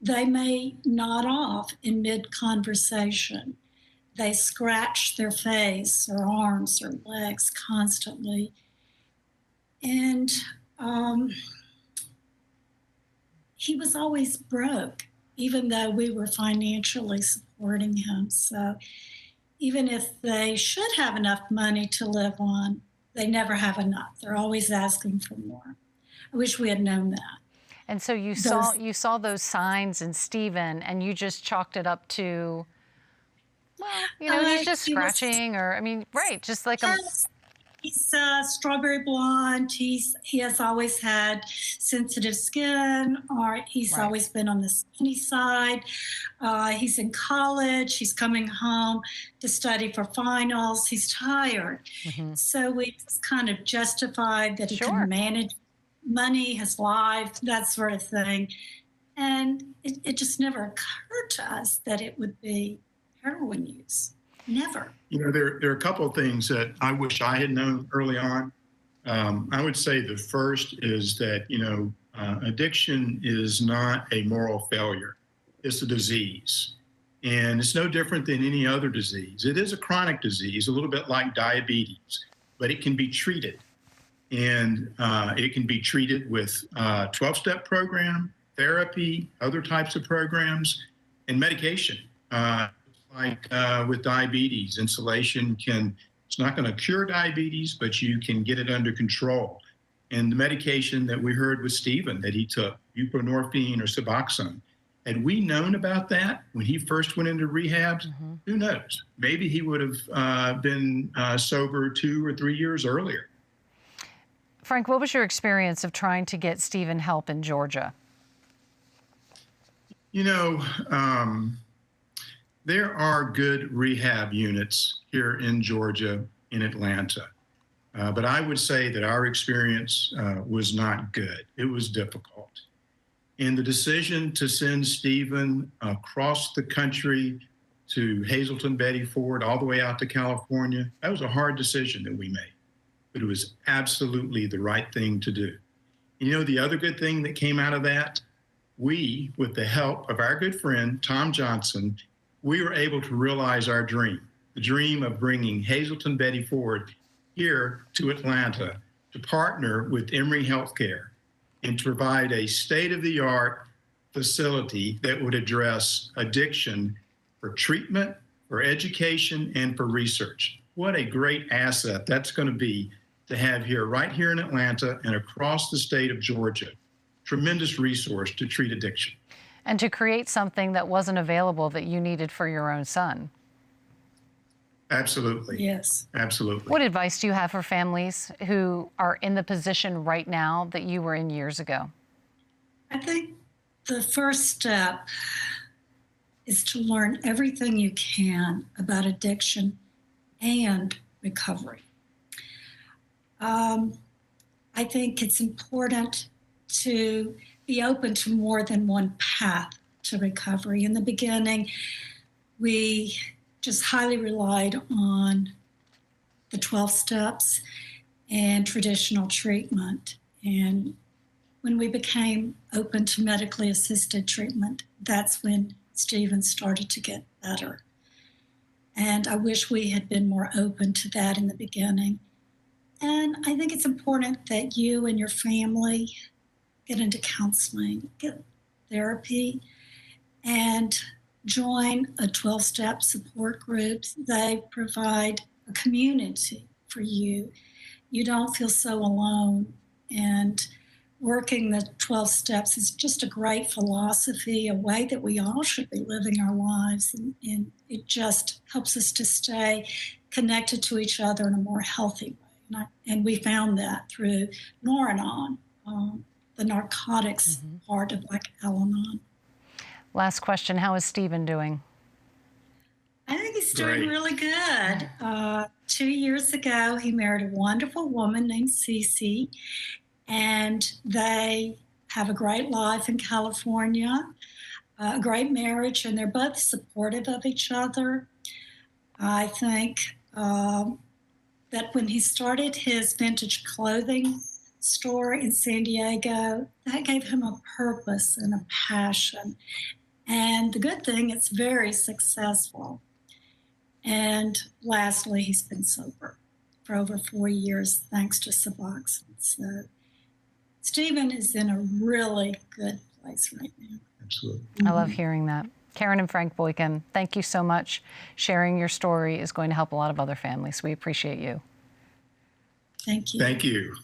They may nod off in mid-conversation. They scratch their face or arms or legs constantly. And he was always broke, even though we were financially supporting him. So even if they should have enough money to live on, they never have enough. They're always asking for more. I wish we had known that. And so you saw those signs in Stephen, and you just chalked it up to, well, you know, he's just scratching, or I mean, right, just like a. He's strawberry blonde. He has always had sensitive skin, or he's always been on the skinny side. He's in college. He's coming home to study for finals. He's tired. So we just kind of justified that he can manage money, his life, that sort of thing. And it just never occurred to us that it would be heroin use. Never. You know, there are a couple of things that I wish I had known early on. I would say the first is that, addiction is not a moral failure. It's a disease. And it's no different than any other disease. It is a chronic disease, a little bit like diabetes, but it can be treated. And it can be treated with a 12-step program, therapy, other types of programs, and medication. Like with diabetes, insulation it's not going to cure diabetes, but you can get it under control. And the medication that we heard with Stephen that he took, buprenorphine or Suboxone, had we known about that when he first went into rehab, who knows? Maybe he would have been sober 2 or 3 years earlier. Frank, what was your experience of trying to get Stephen help in Georgia? There are good rehab units here in Georgia, in Atlanta. But I would say that our experience was not good. It was difficult. And the decision to send Stephen across the country to Hazleton, Betty Ford, all the way out to California, that was a hard decision that we made. But it was absolutely the right thing to do. The other good thing that came out of that, we, with the help of our good friend, Tom Johnson, we were able to realize our dream, the dream of bringing Hazleton Betty Ford here to Atlanta to partner with Emory Healthcare and to provide a state-of-the-art facility that would address addiction for treatment, for education, and for research. What a great asset that's going to be to have here, right here in Atlanta and across the state of Georgia. Tremendous resource to treat addiction. And to create something that wasn't available that you needed for your own son. Absolutely. Yes. Absolutely. What advice do you have for families who are in the position right now that you were in years ago? I think the first step is to learn everything you can about addiction and recovery. I think it's important to be open to more than one path to recovery. In the beginning, we just highly relied on the 12 steps and traditional treatment. And when we became open to medically assisted treatment, that's when Stephen started to get better. And I wish we had been more open to that in the beginning. And I think it's important that you and your family get into counseling, get therapy, and join a 12-step support group. They provide a community for you. You don't feel so alone. And working the 12 steps is just a great philosophy, a way that we all should be living our lives. And it just helps us to stay connected to each other in a more healthy way. And we found that through Nor-Anon, the narcotics part of like Al-Anon. Last question, how is Stephen doing? I think he's doing really good. 2 years ago, he married a wonderful woman named Cece, and they have a great life in California, a great marriage, and they're both supportive of each other. I think that when he started his vintage clothing store in San Diego, that gave him a purpose and a passion. And the good thing, it's very successful. And lastly, he's been sober for over 4 years, thanks to Suboxone. So Stephen is in a really good place right now. Absolutely. I love hearing that. Karen and Frank Boykin, thank you so much. Sharing your story is going to help a lot of other families. We appreciate you. Thank you. Thank you.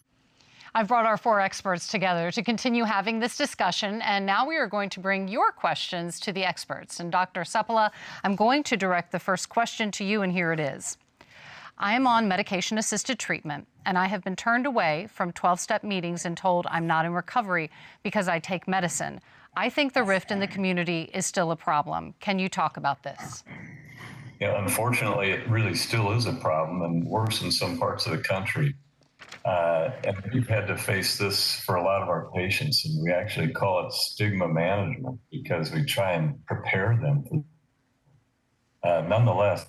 I've brought our 4 experts together to continue having this discussion, and now we are going to bring your questions to the experts. And Dr. Seppala, I'm going to direct the first question to you, and here it is. I am on medication-assisted treatment, and I have been turned away from 12-step meetings and told I'm not in recovery because I take medicine. I think the rift in the community is still a problem. Can you talk about this? Yeah, unfortunately, it really still is a problem, and worse in some parts of the country. And we've had to face this for a lot of our patients, and we actually call it stigma management because we try and prepare them. Nonetheless,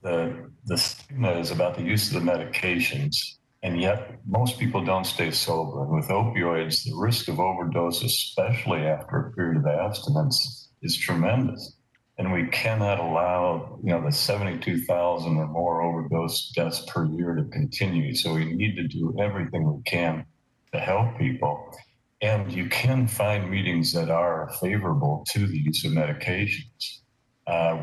the stigma is about the use of the medications, and yet most people don't stay sober. And with opioids, the risk of overdose, especially after a period of abstinence, is tremendous. And we cannot allow, the 72,000 or more overdose deaths per year to continue. So we need to do everything we can to help people. And you can find meetings that are favorable to the use of medications.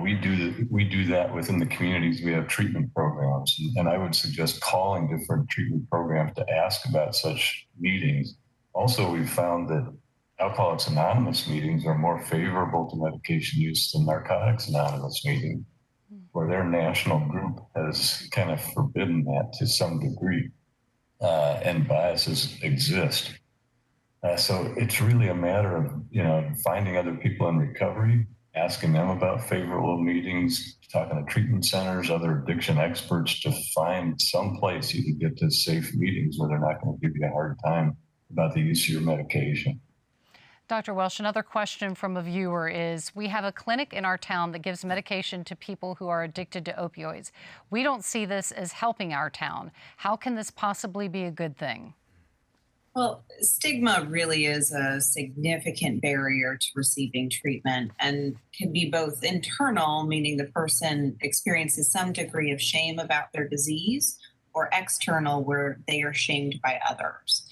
We do that within the communities. We have treatment programs, and I would suggest calling different treatment programs to ask about such meetings. Also, we've found that Alcoholics Anonymous meetings are more favorable to medication use than Narcotics Anonymous meetings, where their national group has kind of forbidden that to some degree, and biases exist. So it's really a matter of, finding other people in recovery, asking them about favorable meetings, talking to treatment centers, other addiction experts to find some place you can get to safe meetings where they're not going to give you a hard time about the use of your medication. Dr. Welsh, another question from a viewer is, we have a clinic in our town that gives medication to people who are addicted to opioids. We don't see this as helping our town. How can this possibly be a good thing? Well, stigma really is a significant barrier to receiving treatment and can be both internal, meaning the person experiences some degree of shame about their disease, or external, where they are shamed by others.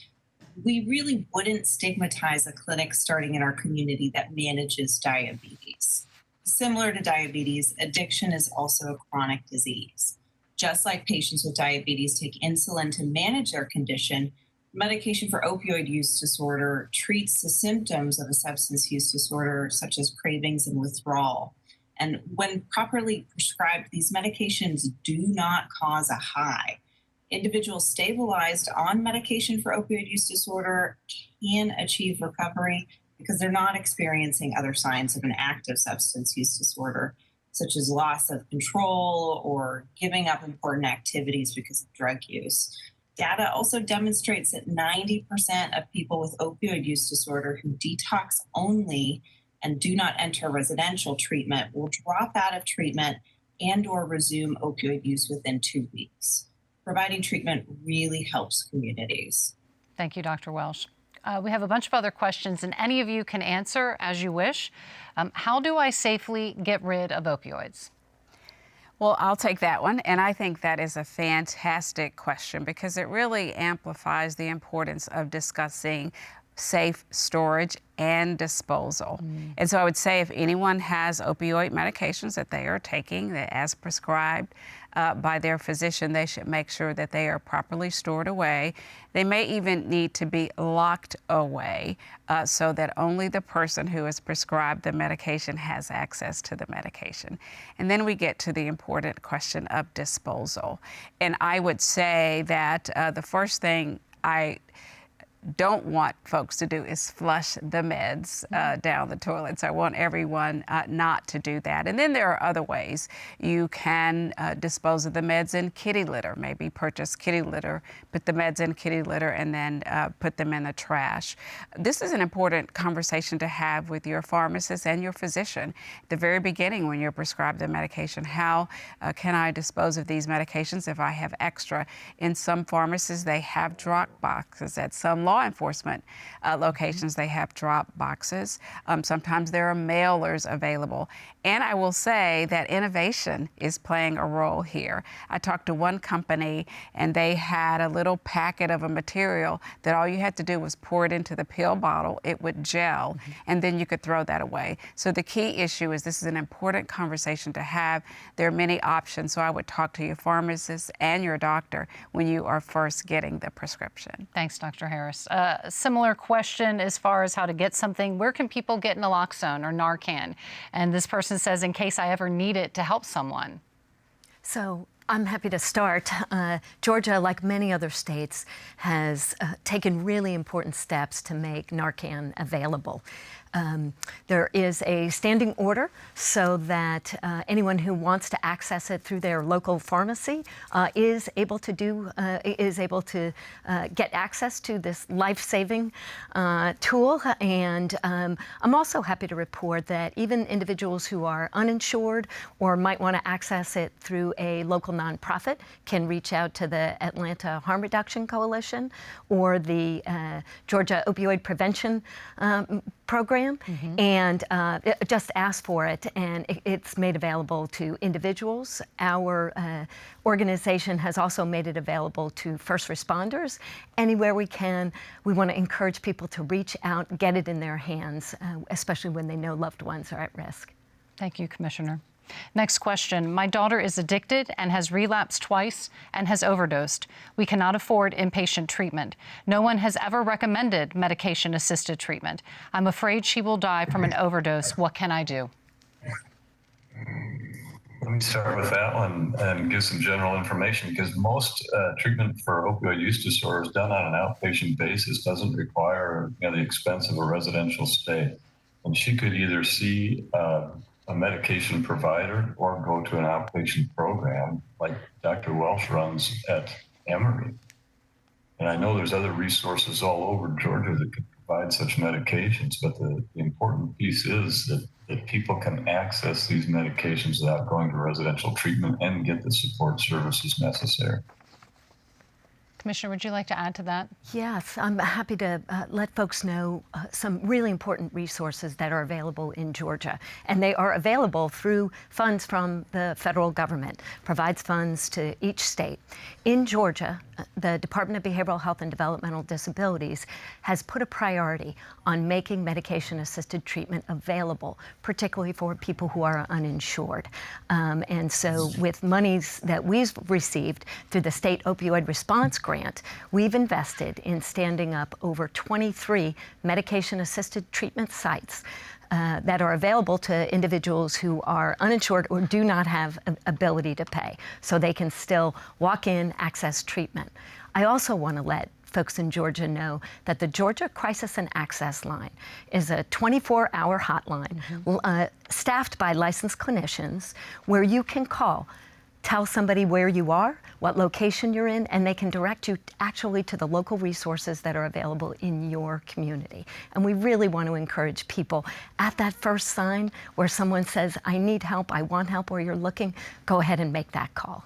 We really wouldn't stigmatize a clinic starting in our community that manages diabetes. Similar to diabetes, addiction is also a chronic disease. Just like patients with diabetes take insulin to manage their condition, medication for opioid use disorder treats the symptoms of a substance use disorder, such as cravings and withdrawal. And when properly prescribed, these medications do not cause a high. Individuals stabilized on medication for opioid use disorder can achieve recovery because they're not experiencing other signs of an active substance use disorder, such as loss of control or giving up important activities because of drug use. Data also demonstrates that 90% of people with opioid use disorder who detox only and do not enter residential treatment will drop out of treatment and or resume opioid use within 2 weeks. Providing treatment really helps communities. Thank you, Dr. Welsh. We have a bunch of other questions, and any of you can answer as you wish. How do I safely get rid of opioids? Well, I'll take that one. And I think that is a fantastic question because it really amplifies the importance of discussing safe storage and disposal. And so I would say if anyone has opioid medications that they are taking as prescribed by their physician, they should make sure that they are properly stored away. They may even need to be locked away so that only the person who is prescribed the medication has access to the medication. And then we get to the important question of disposal. And I would say that the first thing I don't want folks to do is flush the meds down the toilets. I want everyone not to do that. And then there are other ways. You can dispose of the meds in kitty litter, maybe purchase kitty litter, put the meds in kitty litter, and then put them in the trash. This is an important conversation to have with your pharmacist and your physician. At the very beginning, when you're prescribed the medication, how can I dispose of these medications if I have extra? In some pharmacies, they have drop boxes. At some law enforcement locations, they have drop boxes. Sometimes there are mailers available. And I will say that innovation is playing a role here. I talked to one company and they had a little packet of a material that all you had to do was pour it into the pill bottle. It would gel, and then you could throw that away. So the key issue is this is an important conversation to have. There are many options, so I would talk to your pharmacist and your doctor when you are first getting the prescription. Thanks, Dr. Harris. Similar question as far as how to get something. Where can people get naloxone or Narcan? And this person says, in case I ever need it to help someone. So I'm happy to start. Georgia, like many other states, has taken really important steps to make Narcan available. There is a standing order so that anyone who wants to access it through their local pharmacy is able to get access to this life-saving tool. And I'm also happy to report that even individuals who are uninsured or might want to access it through a local nonprofit can reach out to the Atlanta Harm Reduction Coalition or the Georgia Opioid Prevention Program, and just ask for it, and it's made available to individuals. Our organization has also made it available to first responders. Anywhere we can, we want to encourage people to reach out, get it in their hands, especially when they know loved ones are at risk. Thank you, Commissioner. Next question. My daughter is addicted and has relapsed twice and has overdosed. We cannot afford inpatient treatment. No one has ever recommended medication-assisted treatment. I'm afraid she will die from an overdose. What can I do? Let me start with that one and give some general information, because most treatment for opioid use disorder is done on an outpatient basis, doesn't require the expense of a residential stay. And she could either see a medication provider or go to an outpatient program like Dr. Welsh runs at Emory. And I know there's other resources all over Georgia that could provide such medications, but the important piece is that people can access these medications without going to residential treatment and get the support services necessary. Commissioner, would you like to add to that? Yes, I'm happy to let folks know some really important resources that are available in Georgia. And they are available through funds from the federal government, provides funds to each state. In Georgia, the Department of Behavioral Health and Developmental Disabilities has put a priority on making medication-assisted treatment available, particularly for people who are uninsured. And so with monies that we've received through the State Opioid Response Grant, we've invested in standing up over 23 medication-assisted treatment sites that are available to individuals who are uninsured or do not have an ability to pay, so they can still walk in, access treatment. I also want to let folks in Georgia know that the Georgia Crisis and Access Line is a 24-hour hotline staffed by licensed clinicians where you can call. Tell somebody where you are, what location you're in, and they can direct you actually to the local resources that are available in your community. And we really want to encourage people at that first sign where someone says, I need help, I want help, or you're looking, go ahead and make that call.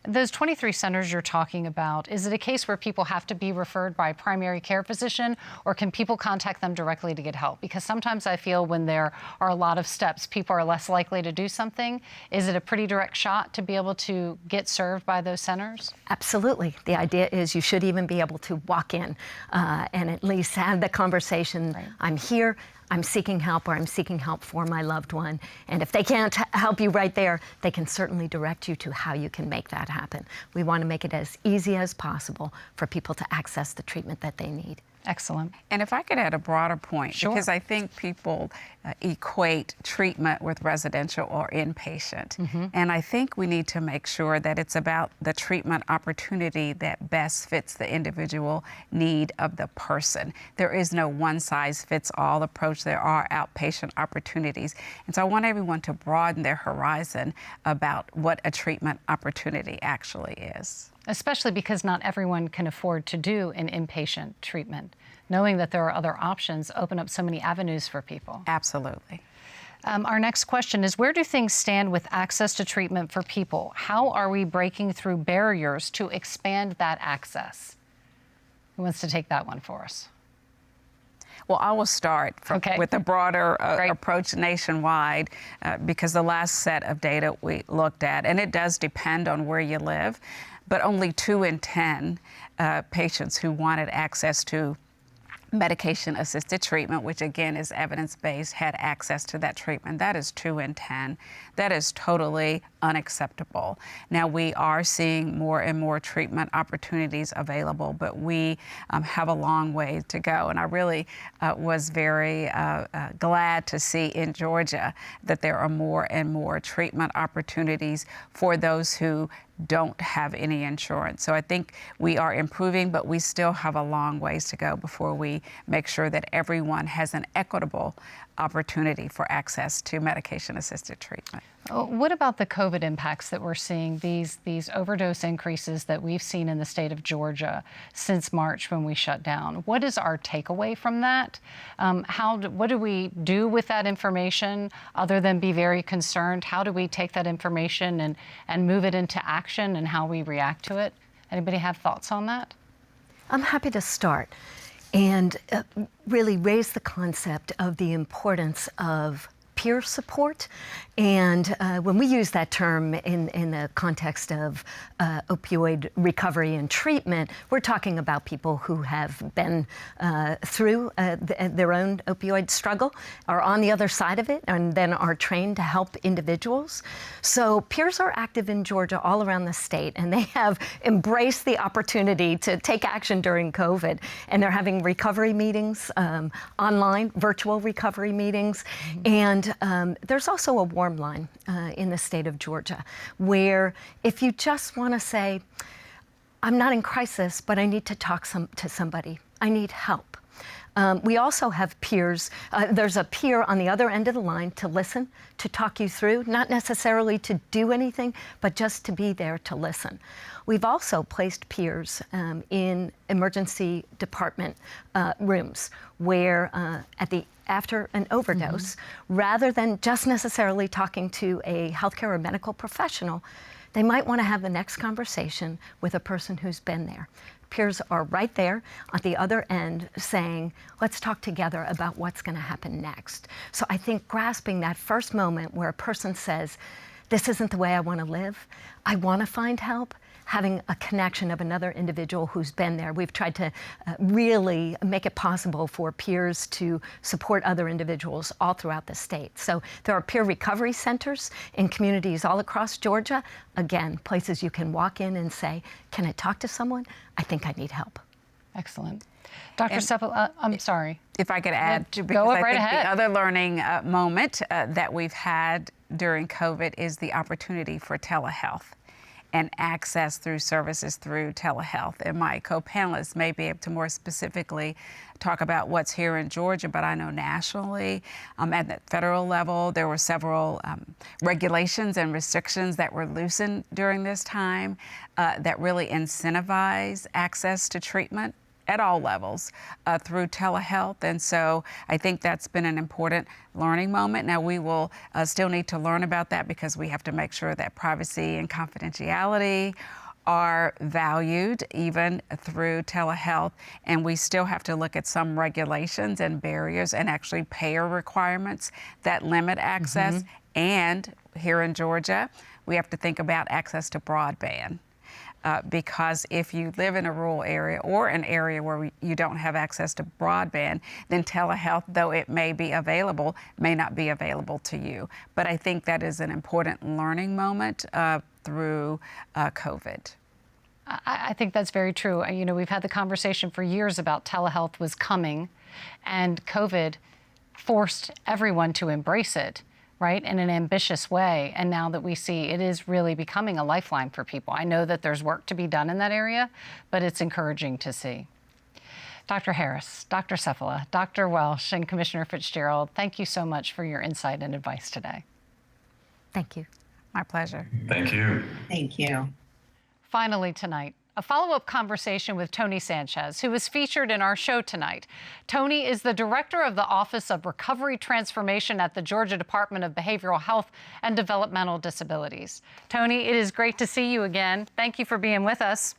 Those 23 centers you're talking about, is it a case where people have to be referred by a primary care physician, or can people contact them directly to get help? Because sometimes I feel when there are a lot of steps, people are less likely to do something. Is it a pretty direct shot to be able to get served by those centers? Absolutely. The idea is you should even be able to walk in and at least have the conversation, right. I'm here, I'm seeking help, or I'm seeking help for my loved one. And if they can't help you right there, they can certainly direct you to how you can make that happen. We want to make it as easy as possible for people to access the treatment that they need. Excellent. And if I could add a broader point, sure. Because I think people equate treatment with residential or inpatient. And I think we need to make sure that it's about the treatment opportunity that best fits the individual need of the person. There is no one-size-fits-all approach. There are outpatient opportunities. And so I want everyone to broaden their horizon about what a treatment opportunity actually is. Especially because not everyone can afford to do an inpatient treatment. Knowing that there are other options open up so many avenues for people. Absolutely. Our next question is, where do things stand with access to treatment for people? How are we breaking through barriers to expand that access? Who wants to take that one for us? Well, I will start with a broader approach nationwide because the last set of data we looked at, and it does depend on where you live, but only 2 in 10 patients who wanted access to medication-assisted treatment, which again is evidence-based, had access to that treatment. That is 2 in 10. That is totally unacceptable. Now, we are seeing more and more treatment opportunities available, but we have a long way to go. And I really was very glad to see in Georgia that there are more and more treatment opportunities for those who don't have any insurance. So I think we are improving, but we still have a long ways to go before we make sure that everyone has an equitable opportunity for access to medication-assisted treatment. What about the COVID impacts that we're seeing, these overdose increases that we've seen in the state of Georgia since March when we shut down? What is our takeaway from that? What do we do with that information other than be very concerned? How do we take that information and move it into action and how we react to it? Anybody have thoughts on that? I'm happy to start and really raise the concept of the importance of peer support. And when we use that term in the context of opioid recovery and treatment, we're talking about people who have been through their own opioid struggle, are on the other side of it, and then are trained to help individuals. So peers are active in Georgia all around the state, and they have embraced the opportunity to take action during COVID. And they're having recovery meetings, online, virtual recovery meetings. And there's also a warm line in the state of Georgia, where if you just want to say, I'm not in crisis, but I need to talk to somebody, I need help. We also have peers. There's a peer on the other end of the line to listen, to talk you through, not necessarily to do anything, but just to be there to listen. We've also placed peers in emergency department rooms where after an overdose, rather than just necessarily talking to a healthcare or medical professional, they might want to have the next conversation with a person who's been there. Peers are right there at the other end saying, let's talk together about what's going to happen next. So I think grasping that first moment where a person says, this isn't the way I want to live, I want to find help, having a connection of another individual who's been there. We've tried to really make it possible for peers to support other individuals all throughout the state. So there are peer recovery centers in communities all across Georgia. Again, places you can walk in and say, can I talk to someone? I think I need help. Excellent. Dr. Sepul, I'm sorry. If I could add, because Go I right think ahead. the other learning moment that we've had during COVID is the opportunity for telehealth and access through services through telehealth. And my co-panelists may be able to more specifically talk about what's here in Georgia, but I know nationally, at the federal level, there were several regulations and restrictions that were loosened during this time that really incentivize access to treatment at all levels through telehealth. And so I think that's been an important learning moment. Now we will still need to learn about that because we have to make sure that privacy and confidentiality are valued even through telehealth. And we still have to look at some regulations and barriers and actually payer requirements that limit access. And here in Georgia, we have to think about access to broadband. Because if you live in a rural area or an area where you don't have access to broadband, then telehealth, though it may be available, may not be available to you. But I think that is an important learning moment through COVID. I think that's very true. You know, we've had the conversation for years about telehealth was coming, and COVID forced everyone to embrace it, right, in an ambitious way. And now that we see it is really becoming a lifeline for people. I know that there's work to be done in that area, but it's encouraging to see. Dr. Harris, Dr. Sepul, Dr. Welsh, and Commissioner Fitzgerald, thank you so much for your insight and advice today. Thank you. My pleasure. Thank you. Thank you. Finally tonight, a follow-up conversation with Tony Sanchez, who is featured in our show tonight. Tony is the director of the Office of Recovery Transformation at the Georgia Department of Behavioral Health and Developmental Disabilities. Tony, it is great to see you again. Thank you for being with us.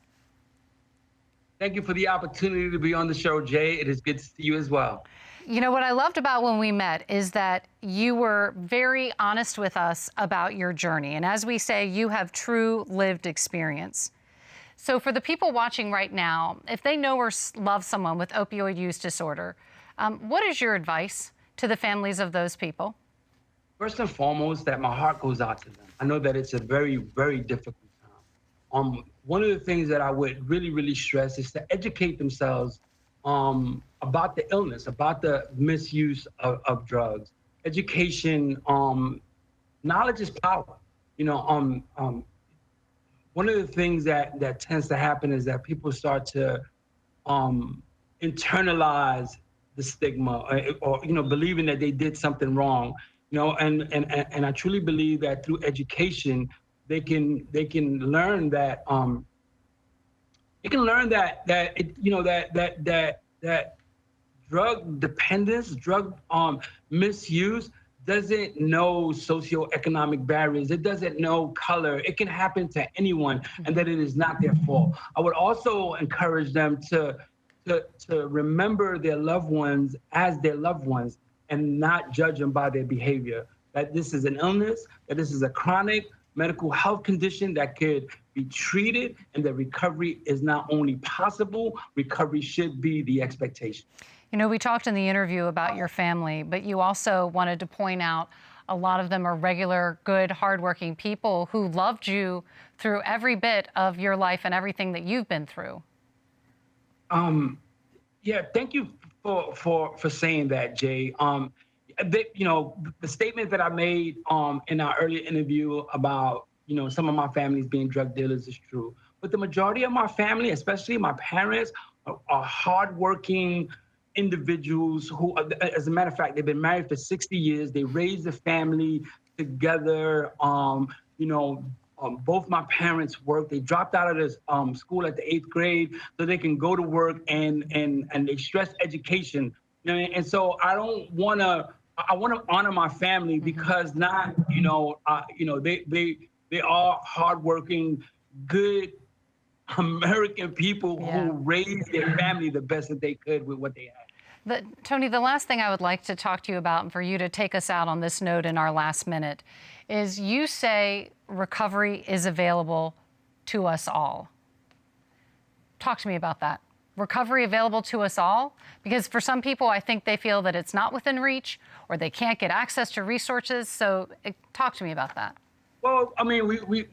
Thank you for the opportunity to be on the show, Jay. It is good to see you as well. You know, what I loved about when we met is that you were very honest with us about your journey. And as we say, you have true lived experience. So for the people watching right now, if they know or love someone with opioid use disorder, what is your advice to the families of those people? First and foremost, that my heart goes out to them. I know that it's a very, very difficult time. One of the things that I would really, really stress is to educate themselves about the illness, about the misuse of drugs. Education, knowledge is power. You know, one of the things that tends to happen is that people start to internalize the stigma, or believing that they did something wrong. And I truly believe that through education, they can learn that that drug dependence, drug misuse doesn't know socioeconomic barriers. It doesn't know color. It can happen to anyone, and that it is not their fault. I would also encourage them to remember their loved ones as their loved ones and not judge them by their behavior. That this is an illness, that this is a chronic medical health condition that could be treated, and that recovery is not only possible, recovery should be the expectation. We talked in the interview about your family, but you also wanted to point out a lot of them are regular, good, hardworking people who loved you through every bit of your life and everything that you've been through. Yeah, thank you for saying that, Jay. The statement that I made in our earlier interview about some of my families being drug dealers is true, but the majority of my family, especially my parents, are hardworking individuals who, as a matter of fact, they've been married for 60 years. They raised a family together. Both my parents work. They dropped out of this school at the 8th grade so they can go to work, and they stress education. And so I want to honor my family because they are hardworking, good American people who raised their family the best that they could with what they had. Tony, the last thing I would like to talk to you about, and for you to take us out on this note in our last minute, is you say recovery is available to us all. Talk to me about that. Recovery available to us all? Because for some people, I think they feel that it's not within reach or they can't get access to resources. So talk to me about that. Well, I mean, we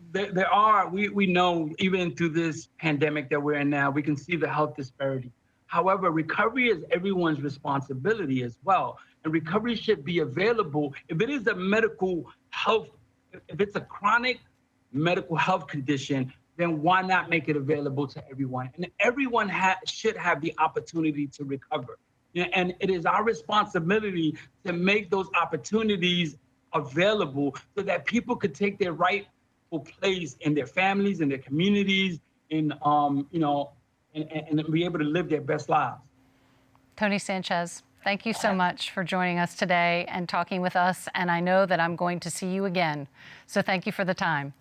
know even through this pandemic that we're in now, we can see the health disparity. However, recovery is everyone's responsibility as well. And recovery should be available. If it is a medical health, if it's a chronic medical health condition, then why not make it available to everyone? And everyone should have the opportunity to recover. And it is our responsibility to make those opportunities available so that people could take their rightful place in their families, in their communities, and be able to live their best lives. Tony Sanchez, thank you so much for joining us today and talking with us. And I know that I'm going to see you again. So thank you for the time.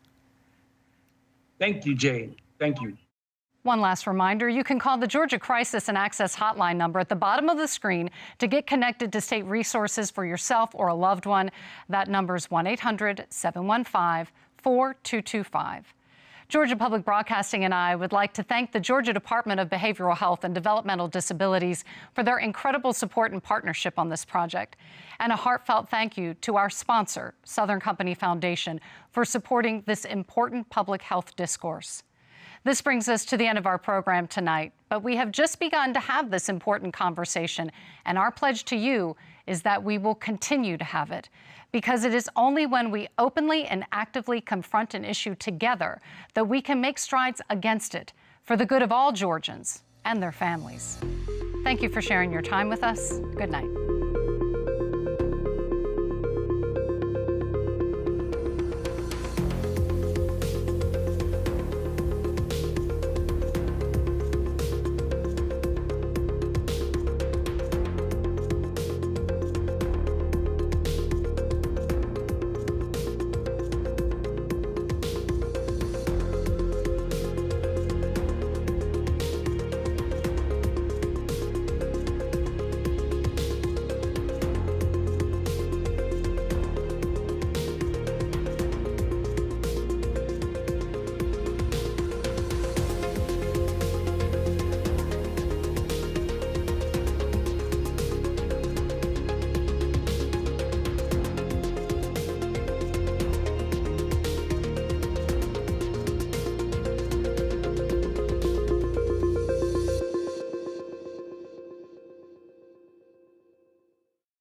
Thank you, Jay. Thank you. One last reminder, you can call the Georgia Crisis and Access Hotline number at the bottom of the screen to get connected to state resources for yourself or a loved one. That number is 1-800-715-4225. Georgia Public Broadcasting and I would like to thank the Georgia Department of Behavioral Health and Developmental Disabilities for their incredible support and partnership on this project. And a heartfelt thank you to our sponsor, Southern Company Foundation, for supporting this important public health discourse. This brings us to the end of our program tonight, but we have just begun to have this important conversation, and our pledge to you is that we will continue to have it, because it is only when we openly and actively confront an issue together that we can make strides against it for the good of all Georgians and their families. Thank you for sharing your time with us. Good night.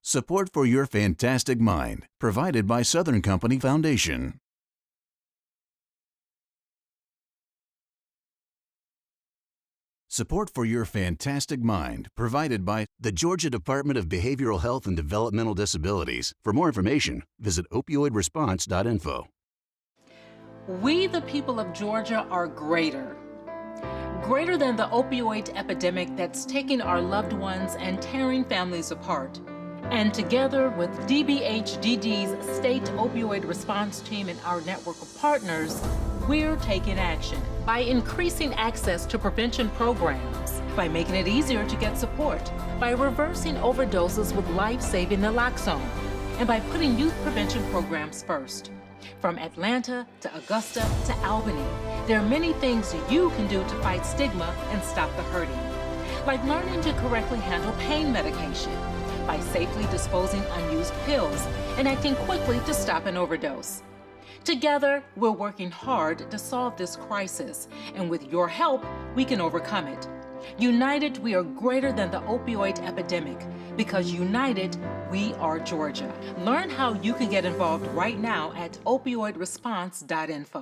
Support for Your Fantastic Mind, provided by Southern Company Foundation. Support for your fantastic mind provided by the Georgia Department of Behavioral Health and Developmental Disabilities. For more information, visit opioidresponse.info. We, the people of Georgia, are greater. Greater than the opioid epidemic that's taking our loved ones and tearing families apart. And together with DBHDD's State Opioid Response Team and our network of partners, we're taking action by increasing access to prevention programs, by making it easier to get support, by reversing overdoses with life-saving naloxone, and by putting youth prevention programs first. From Atlanta to Augusta to Albany, there are many things you can do to fight stigma and stop the hurting, like learning to correctly handle pain medication, by safely disposing unused pills and acting quickly to stop an overdose. Together, we're working hard to solve this crisis, and with your help, we can overcome it. United, we are greater than the opioid epidemic, because united, we are Georgia. Learn how you can get involved right now at opioidresponse.info.